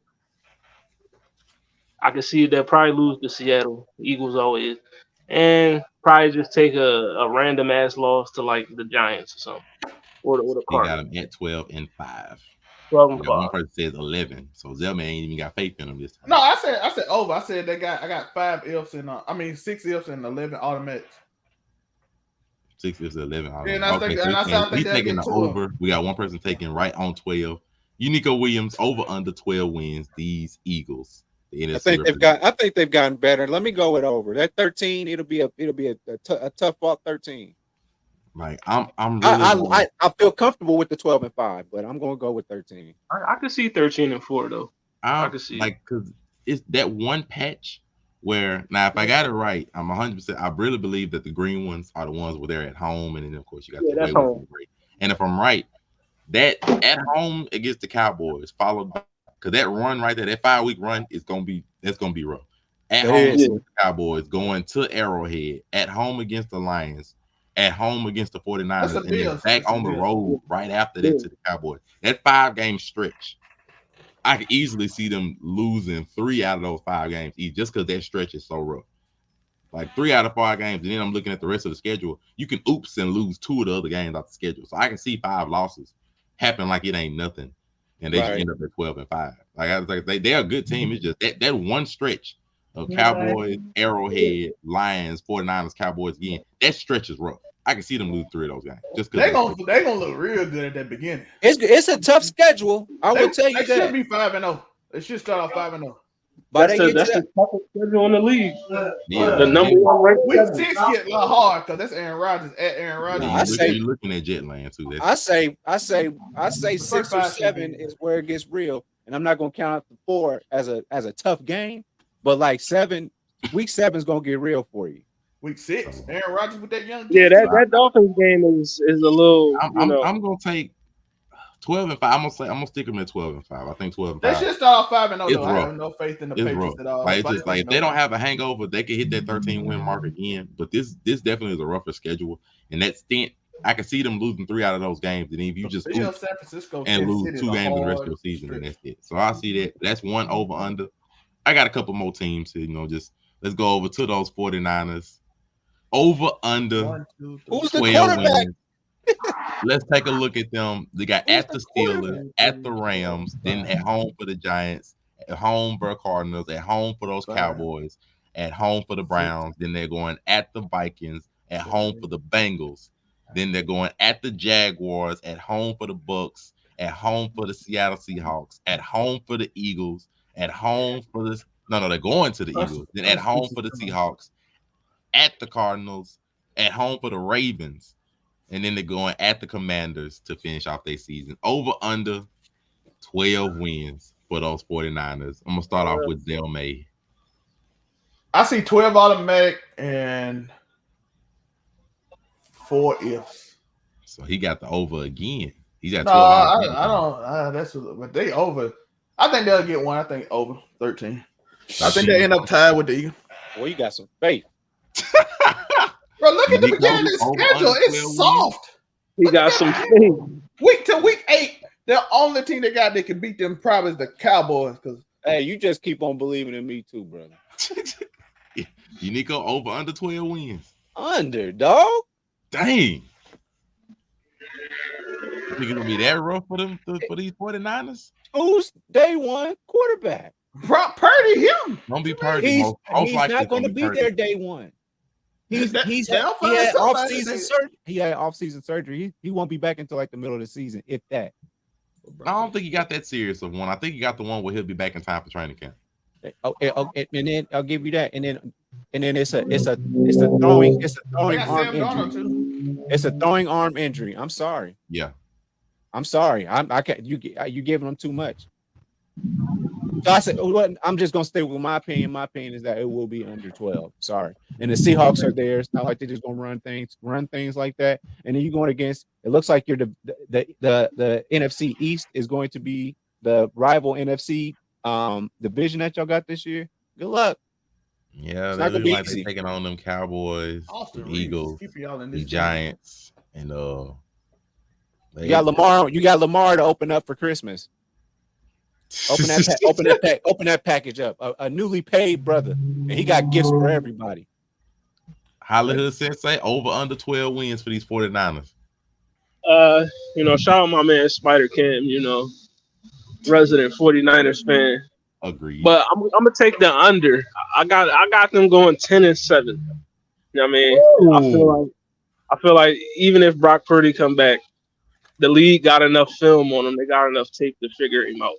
I can see they'll probably lose to Seattle. Eagles always. And probably just take a random ass loss to like the Giants or something. Or the Cardinals. They got them at 12-5. 12-5. One person says 11. So Zelman ain't even got faith in them this time. No, I said over. I said I got 5 ifs and 6 ifs and 11 automatics. 6 ifs and 11 automatics. Yeah, we taking the over. We got one person taking right on 12. Nico Williams over under 12 wins. These Eagles. I think they've gotten better. Let me go with over. That 13, it'll be a tough fought 13. Like I feel comfortable with the 12-5, but I'm going to go with 13. I can see 13-4 though. I can see because it's that one patch where now if I got it right, I'm 100%. I really believe that the green ones are the ones where they're at home, and then of course you got the home. And if I'm right, that at home against the Cowboys, followed by because that run right there, that 5-week run is gonna be rough. At home against the Cowboys, going to Arrowhead, at home against the Lions, at home against the 49ers, and then back on the road right after that to the Cowboys. That 5-game stretch, I could easily see them losing 3 out of those 5 games just because that stretch is so rough. Like 3 out of 5 games, and then I'm looking at the rest of the schedule. You can oops and lose 2 of the other games off the schedule. So I can see 5 losses happen like it ain't nothing, and they end up at 12-5. Like I was like, they're a good team. It's just that one stretch of Cowboys, Arrowhead, Lions, 49ers, Cowboys again. That stretch is rough. I can see them lose 3 of those games. Just because they gonna look real good at that beginning. It's a tough schedule. I will tell you that. They should be 5-0. They should start off 5-0. But that's the toughest schedule in the league. Yeah. The number one ranked. Week 6 get a little hard because that's Aaron Rodgers at Aaron Rodgers. You're looking at Jetland too. I say 6 or 7 is where it gets real, and I'm not gonna count out the 4 as a tough game, but like 7, week 7 is gonna get real for you. Week 6, Aaron Rodgers with that young. Yeah, that Dolphins game is a little. I'm gonna take 12-5. I'm gonna stick them at 12-5. I think 12-5. They should start off 5-0. I rough. have no faith in the It's Patriots rough. at all. Like, it's just like if they don't have a hangover, they can hit that 13-win mark again. But this definitely is a rougher schedule, and that stint, I can see them losing 3 out of those games. And if you just San Francisco and lose 2 games in the rest of the season, and that's it. So I see that. That's one over under. I got a couple more teams to just let's go over to those 49ers. Over under 1, 2, 3. Who's the 12 quarterback? wins. Let's take a look at them. They got at the Steelers, at the Rams, then at home for the Giants, at home for the Cardinals, at home for those Cowboys, at home for the Browns. Then they're going at the Vikings, at home for the Bengals. Then they're going at the Jaguars, at home for the Bucks, at home for the Seattle Seahawks, at home for the Eagles, at home for the they're going to the Eagles. Then at home for the Seahawks, at the Cardinals, at home for the Ravens. And then they're going at the Commanders to finish off their season. Over under 12 wins for those 49ers. I'm going to start off with Zell May. I see 12 automatic and 4 ifs. So he got the over again. He's got 12. I don't. But they over. I think they'll get one. I think over 13. I think they end up tied with the Eagles. Well, you got some faith. Bro, look at the beginning of the schedule. It's soft. He got some faith. Week to week 8, the only team they got that can beat them probably is the Cowboys. Because hey, you just keep on believing in me too, brother. Unico over under 12 wins. Under, dog. Dang. You think it'll be that rough for them for these 49ers? Who's day one quarterback? Brock Purdy, him. Don't be Purdy. He's not going to be there day one. He had off-season surgery. He won't be back until like the middle of the season, if that. I don't think he got that serious of one. I think he got the one where he'll be back in time for training camp. And then I'll give you that. And then it's a throwing arm injury. It's a throwing arm injury. I'm sorry. Yeah. I'm sorry. I can't. You giving them too much. So I said, I'm just gonna stay with my opinion. My opinion is that it will be under 12. Sorry. And the Seahawks are there. It's not like they're just gonna run things like that. And then you're going against. It looks like you're the NFC East is going to be the rival NFC division that y'all got this year. Good luck. Yeah, they look like they're taking on them Cowboys, the Eagles, the Giants, and you got Lamar. You got Lamar to open up for Christmas. Open that package up. A newly paid brother, and he got gifts for everybody. Hollywood Sensei over under 12 wins for these 49ers. Shout out my man Spider Cam. Resident 49ers fan. Agreed. But I'm gonna take the under. I got them going 10-7. You know what I mean? I feel like even if Brock Purdy come back, the league got enough film on him. They got enough tape to figure him out.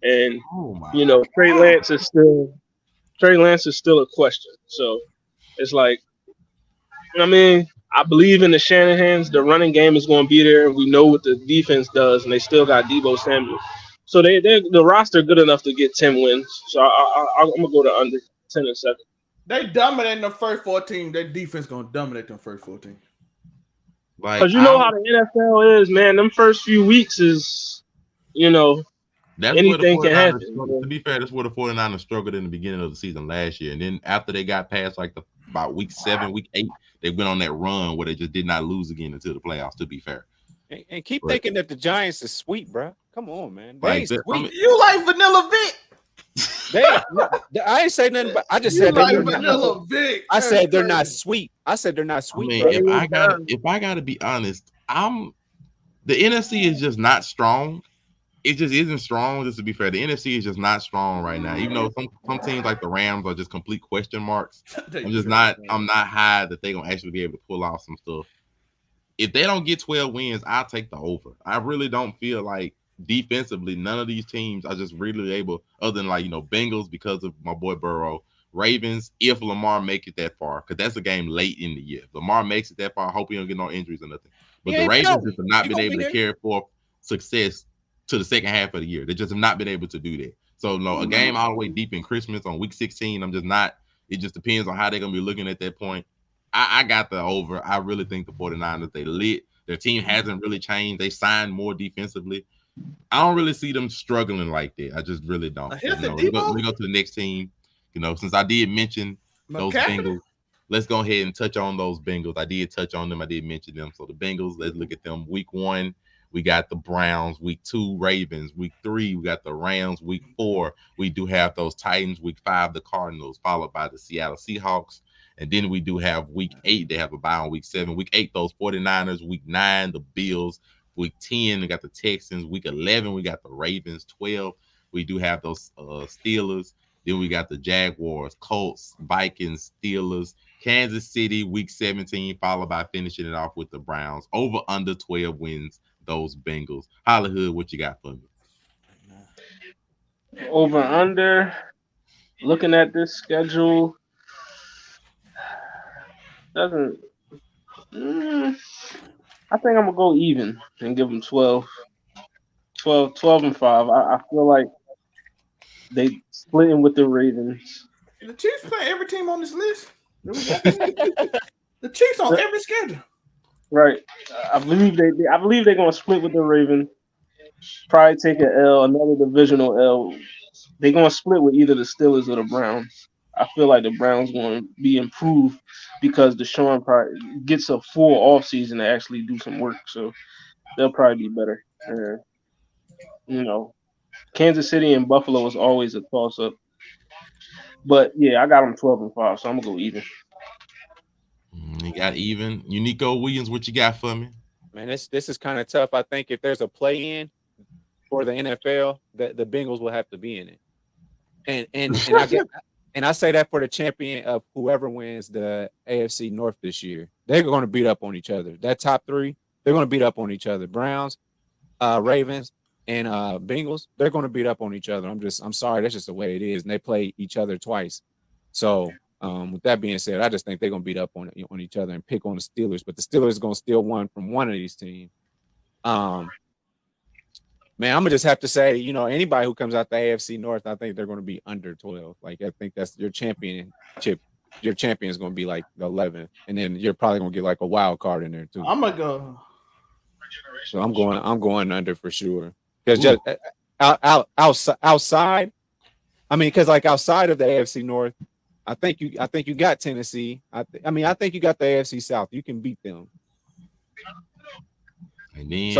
And Trey Lance is still a question. So it's like, I believe in the Shanahans. The running game is going to be there. We know what the defense does, and they still got Deebo Samuel. So the roster good enough to get 10 wins. So I'm gonna go to under 10-7. They dominate the first 14. Their defense gonna dominate them first 14. Because how the NFL is, man. Them first few weeks is, anything can happen. To be fair, that's where the 49ers struggled in the beginning of the season last year. And then after they got past about week 7, week 8, they went on that run where they just did not lose again until the playoffs, to be fair. And keep thinking that the Giants is sweet, bro. Come on, man. You like Vanilla Vic? I ain't say nothing, but I just said like they're Vanilla Vic. I said they're not sweet. I said they're not sweet. I mean, if I gotta be honest, the NFC is just not strong. It just isn't strong. Just to be fair, the NFC is just not strong right now. Even though some teams like the Rams are just complete question marks. I'm not high that they're gonna actually be able to pull off some stuff. If they don't get 12 wins, I'll take the over. I really don't feel like defensively, none of these teams are just really able, other than like, Bengals because of my boy Burrow, Ravens, if Lamar make it that far, because that's a game late in the year. If Lamar makes it that far, I hope he don't get no injuries or nothing. But the Ravens just have not been able to carry forth success to the second half of the year. They just have not been able to do that. So, a game all the way deep in Christmas on week 16, I'm just not. It just depends on how they're going to be looking at that point. I got the over. I really think the 49ers, they lit. Their team hasn't really changed. They signed more defensively. I don't really see them struggling like that. I just really don't. Let me go to the next team. Since I did mention those Bengals, let's go ahead and touch on those Bengals. I did touch on them. I did mention them. So the Bengals, let's look at them. Week 1, we got the Browns. Week 2, Ravens. Week 3, we got the Rams. Week 4, we do have those Titans. Week 5, the Cardinals, followed by the Seattle Seahawks. And then we do have week 8. They have a bye on week 7. Week 8, those 49ers. Week 9, the Bills. Week 10, we got the Texans. Week 11, we got the Ravens. 12, we do have those Steelers. Then we got the Jaguars, Colts, Vikings, Steelers, Kansas City. Week 17, followed by finishing it off with the Browns. Over under 12 wins, those Bengals. Hollywood, what you got for me? Over under. Looking at this schedule, doesn't. I think I'm gonna go even and give them 12 and 5. I feel like they splitting with the Ravens. The Chiefs play every team on this list. The Chiefs on every schedule. Right. I believe they're gonna split with the Ravens. Probably take an L, another divisional L. They're gonna split with either the Steelers or the Browns. I feel like the Browns going to be improved because Deshaun probably gets a full offseason to actually do some work. So they'll probably be better. Kansas City and Buffalo is always a toss-up. But, yeah, I got them 12 and 5, so I'm going to go even. You got even. Unico Williams, what you got for me? Man, this is kind of tough. I think if there's a play-in for the NFL, the Bengals will have to be in it. And I say that for the champion of whoever wins the AFC North this year. They're going to beat up on each other. That top 3, they're going to beat up on each other. Browns, Ravens, and Bengals, they're going to beat up on each other. I'm sorry, that's just the way it is. And they play each other twice. So with that being said, I just think they're going to beat up on each other and pick on the Steelers. But the Steelers are going to steal one from one of these teams. Man, I'm gonna just have to say, anybody who comes out the AFC North, I think they're going to be under 12. Like, I think that's your championship. Your champion is going to be like the 11, and then you're probably going to get like a wild card in there too. I'm gonna go. So I'm going under for sure. Because just outside, I mean, because like outside of the AFC North, I think you got Tennessee. I think you got the AFC South. You can beat them. And then,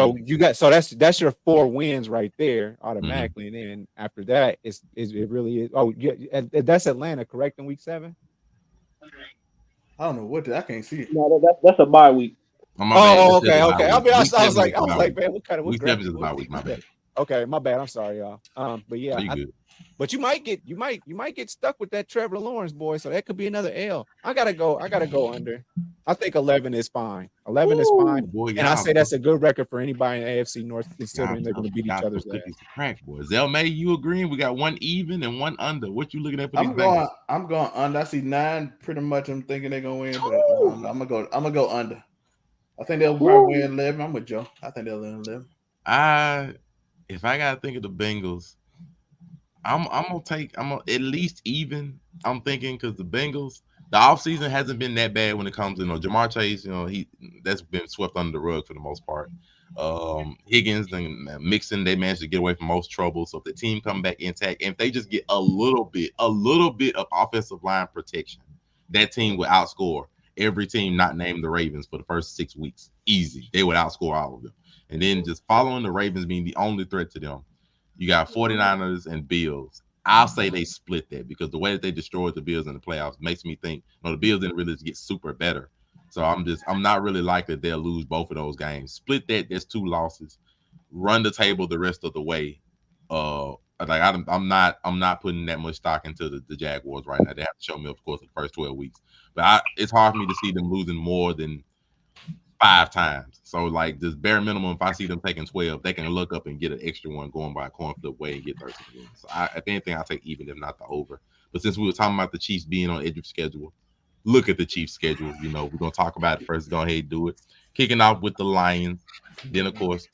so that's your 4 wins right there automatically, and then after that, it really is. Oh, yeah, that's Atlanta, correct, in week 7? I don't know what I can't see it. No, that's a bye week. Oh, okay. I was like, man, what kind of week 7 is a bye week? My bad. Okay, my bad. I'm sorry, y'all. But yeah, but you might get stuck with that Trevor Lawrence boy, so that could be another L. I gotta go under. I think 11 is fine. 11 is fine, boy, and I say that's a good record for anybody in the AFC North, considering they're going to beat each other's ass. Crack, boy. Zell May, you agreeing? We got 1 even and 1 under. What you looking at for these Bengals? I'm going under. I see 9 pretty much. I'm thinking they're gonna win, but I'm gonna go under. I think they'll probably win 11. I'm with Joe. I think they'll win 11. If I gotta think of the Bengals, I'm gonna at least even. I'm thinking because the Bengals, the offseason hasn't been that bad when it comes to Jamar Chase. That's been swept under the rug for the most part. Higgins and Mixon, they managed to get away from most trouble. So if the team come back intact, and if they just get a little bit of offensive line protection, that team will outscore every team not named the Ravens for the first 6 weeks. Easy, they would outscore all of them. And then just following the Ravens being the only threat to them, you got 49ers and Bills. I'll say they split that because the way that they destroyed the Bills in the playoffs makes me think, the Bills didn't really get super better. So I'm not really likely they'll lose both of those games. Split that. There's 2 losses. Run the table the rest of the way. I'm not putting that much stock into the Jaguars right now. They have to show me, of course, the first 12 weeks. But it's hard for me to see them losing more than 5 times. So like this bare minimum, if I see them taking 12, they can look up and get an extra one going by a coin flip way and get 13 wins. So if anything, I'll take even, if not the over. But since we were talking about the Chiefs being on edge of schedule, look at the Chiefs schedule. We're gonna talk about it first. Go ahead and do it. Kicking off with the Lions. Then of course,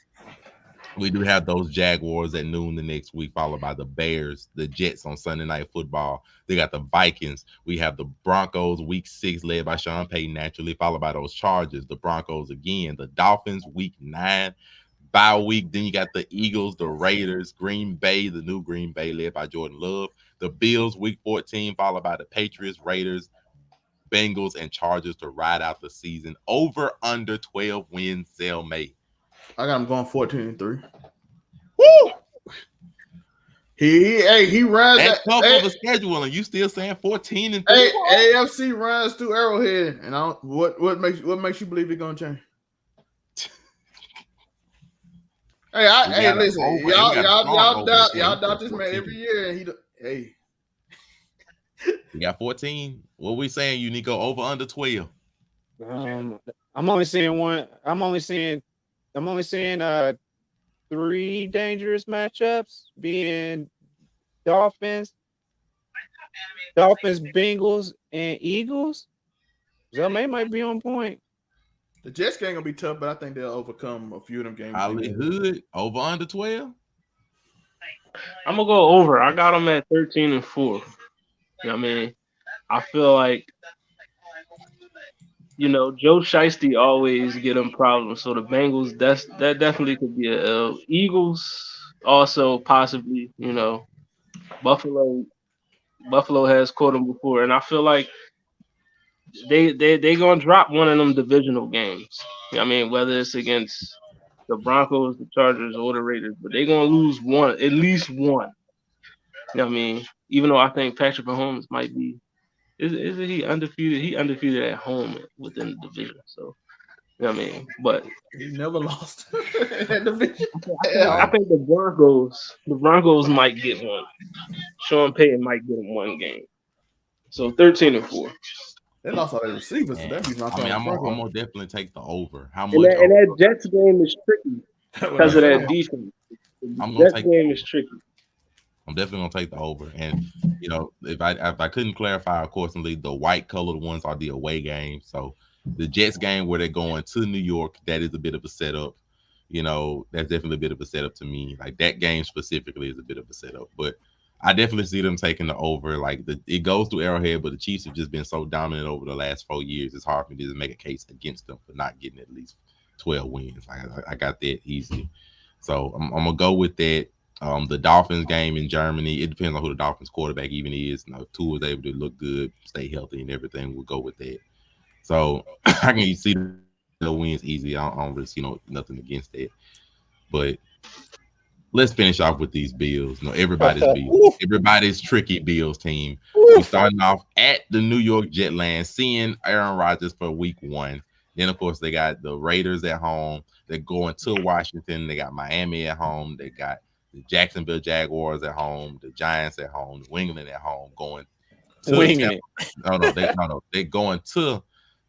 we do have those Jaguars at noon the next week, followed by the Bears, the Jets on Sunday Night Football. They got the Vikings. We have the Broncos week 6, led by Sean Payton, naturally, followed by those Chargers, the Broncos again, the Dolphins week 9, bye week. Then you got the Eagles, the Raiders, Green Bay, the new Green Bay, led by Jordan Love, the Bills week 14, followed by the Patriots, Raiders, Bengals, and Chargers to ride out the season. Over under 12 wins, Zell May. I got him going 14-3. Woo! He runs that tough of a schedule, and you still saying 14-3? AFC runs through Arrowhead, and what makes you believe it's gonna change? Listen, y'all doubt this man every year, and you got 14. What we saying, you Nico? Over under 12. I'm only seeing 3 dangerous matchups, being Dolphins, Bengals, and Eagles. Zellmay might be on point. The Jets game gonna be tough, but I think they'll overcome a few of them games. Hollywood over under 12. I'm gonna go over. I got them at 13-4. You know what I mean? I feel like, Joe Shiesty always get them problems. So the Bengals, that definitely could be a L. Eagles also possibly. Buffalo has caught them before, and I feel like they gonna drop one of them divisional games. You know what I mean, whether it's against the Broncos, the Chargers, or the Raiders, but they gonna lose one, at least one. You know what I mean? Even though I think Patrick Mahomes might be. Isn't he undefeated? He undefeated at home within the division. So, you know what I mean? But he never lost in that division. I think the Broncos might get one. Sean Payton might get him one game. So 13-4. They lost all their receivers. So that means I'm gonna definitely take the over. How much? And that Jets game is tricky because of that defense. The Jets game is tricky. I'm definitely gonna take the over, and if I couldn't clarify, accordingly, the white colored ones are the away games. So the Jets game where they're going to New York, that is a bit of a setup. That's definitely a bit of a setup to me. Like that game specifically is a bit of a setup, but I definitely see them taking the over. Like it goes to Arrowhead, but the Chiefs have just been so dominant over the last 4 years. It's hard for me to make a case against them for not getting at least 12 wins. I got that easily, so I'm gonna go with that. The Dolphins game in Germany, it depends on who the Dolphins quarterback even is. If Tua is able to look good, stay healthy, and everything, we'll go with that. So I can see the wins easy. I don't really see nothing against that. But let's finish off with these Bills. Everybody's tricky Bills team. We're starting off at the New York Jetland, seeing Aaron Rodgers for week 1. Then, of course, they got the Raiders at home. They're going to Washington. They got Miami at home. They got the Jacksonville Jaguars at home, the Giants at home, New England at home, going to they're going to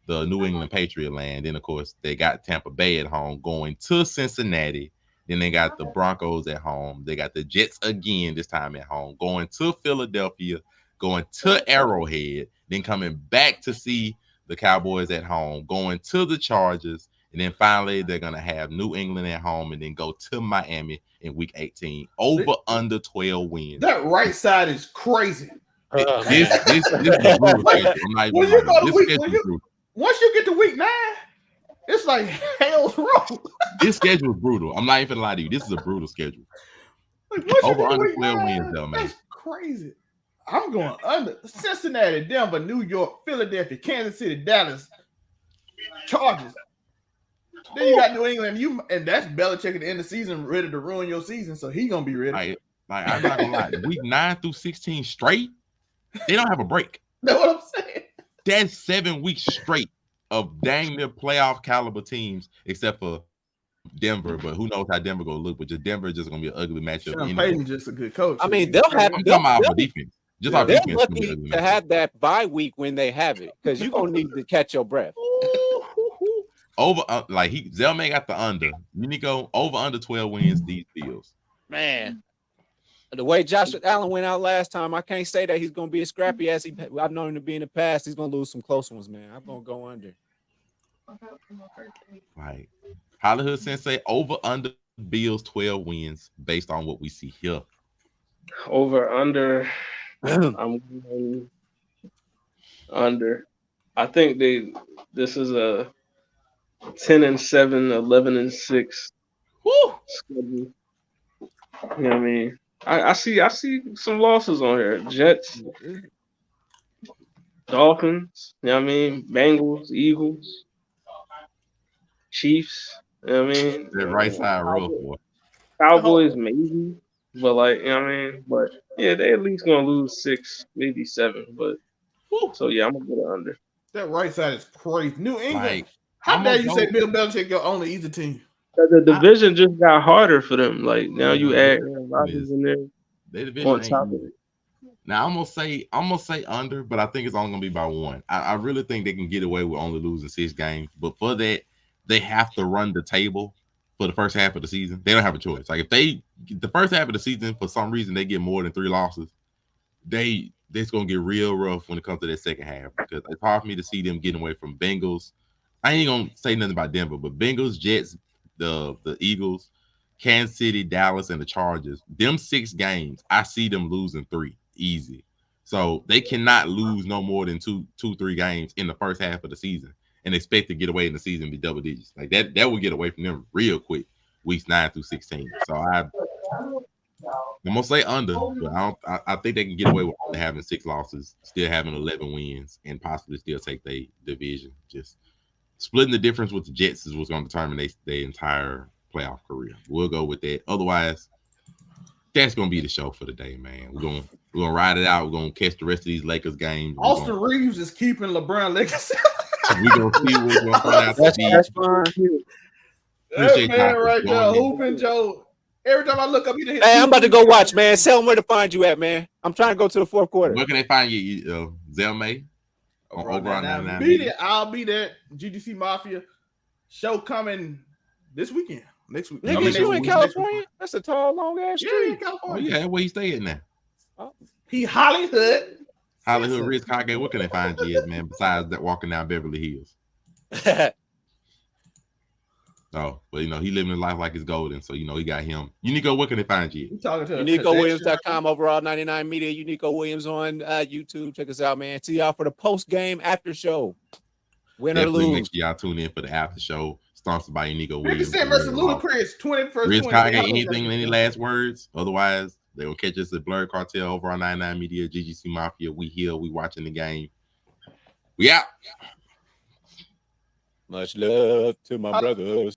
the New England Patriot land. Then of course they got Tampa Bay at home, going to Cincinnati. Then they got the Broncos at home. They got the Jets again, this time at home, going to Philadelphia, going to Arrowhead, then coming back to see the Cowboys at home, going to the Chargers. And then finally, they're going to have New England at home and then go to Miami in week 18. Over under 12 wins. That right side is crazy. This is brutal. Once you get to week 9, it's like hell's road. This schedule is brutal. I'm not even going to lie to you. This is a brutal schedule. Over under 12 wins, though, man. That's crazy. I'm going under. Cincinnati, Denver, New York, Philadelphia, Kansas City, Dallas, Chargers. Then you got New England, and that's Belichick at the end of the season, ready to ruin your season. So he's gonna be ready. Like, I'm not gonna lie. Week 9 through 16 straight, they don't have a break. That's what I'm saying. That's 7 weeks straight of dang near playoff caliber teams, except for Denver. But who knows how Denver gonna look? But just Denver is just gonna be an ugly matchup. Sean Anyway. Payton's just a good coach. I mean, they'll have. I'm talking about for defense. Just our They're defense. lucky to have that bye week when they have it, because you're gonna need to catch your breath. Over, Zelmay got the under. Unico over under 12 wins. These Bills. Man, the way Josh Allen went out last time, I can't say that he's gonna be as scrappy as I've known him to be in the past. He's gonna lose some close ones, man. I'm gonna go under. Like Hollywood Sensei over under Bills 12 wins based on what we see here. Over under. I'm going under. I think this is a 10-7, 11-6 schedule. You know what I mean? I see some losses on here. Jets, Dolphins, you know what I mean? Bengals, Eagles, Chiefs, you know what I mean? That right side row for Cowboys, maybe. But like, you know what I mean? But yeah, they at least gonna lose 6, maybe 7. But so yeah, I'm gonna get under. That right side is crazy. New England. Like, How dare you say Bill Belichick your only easy team? The division just got harder for them. Like now you add Aaron Rodgers in there. Their division On top of it. Now I'm gonna say under, but I think it's only gonna be by 1. I really think they can get away with only losing 6 games, but for that, they have to run the table for the first half of the season. They don't have a choice. Like if the first half of the season, for some reason, they get more than 3 losses, it's gonna get real rough when it comes to that second half, because it's hard for me to see them getting away from Bengals. I ain't gonna say nothing about Denver, but Bengals, Jets, the Eagles, Kansas City, Dallas, and the Chargers. Them 6 games, I see them losing 3 easy. So they cannot lose no more than 3 games in the first half of the season and expect to get away in the season be double digits. Like that will get away from them real quick, weeks 9 through 16. So I'm gonna say under, but I think they can get away with only having 6 losses, still having 11 wins, and possibly still take their division. Just splitting the difference with the Jets is what's going to determine their entire playoff career. We'll go with that. Otherwise, that's going to be the show for the day, man. We're gonna ride it out. We're gonna catch the rest of these Lakers games. Austin Reeves is keeping LeBron legacy. We're gonna see what's going to turn out to be. That's fine. That man right there, hooping Joe. Every time I look up, hey, I'm about to go watch, man. Tell them where to find you at, man. I'm trying to go to the 4th quarter. Where can they find you, Zelmay? Over on 99. I'll be there. GDC Mafia show coming this weekend. Next week. Nigga, you in California? That's a tall, long ass street. Yeah, California. Oh, yeah, where you staying now? He Hollywood. Hollywood Ritz Cargate. Where can they find you at, man? Besides that, walking down Beverly Hills. Oh, but he living his life like it's golden. So he got him. Unico, where can they find you? UnicoWilliams.com, Overall 99 Media, Unico Williams on YouTube. Check us out, man. See y'all for the post game after show. Win or lose. Make sure y'all tune in for the after show, sponsored by Unico Williams. 50 Cent versus Ludacris, 21st. Ritz Cargate, any last words? Otherwise, they will catch us at Blurred Cartel, Overall 99 Media, GGC Mafia. We here. We watching the game. We out. Much love to my brothers.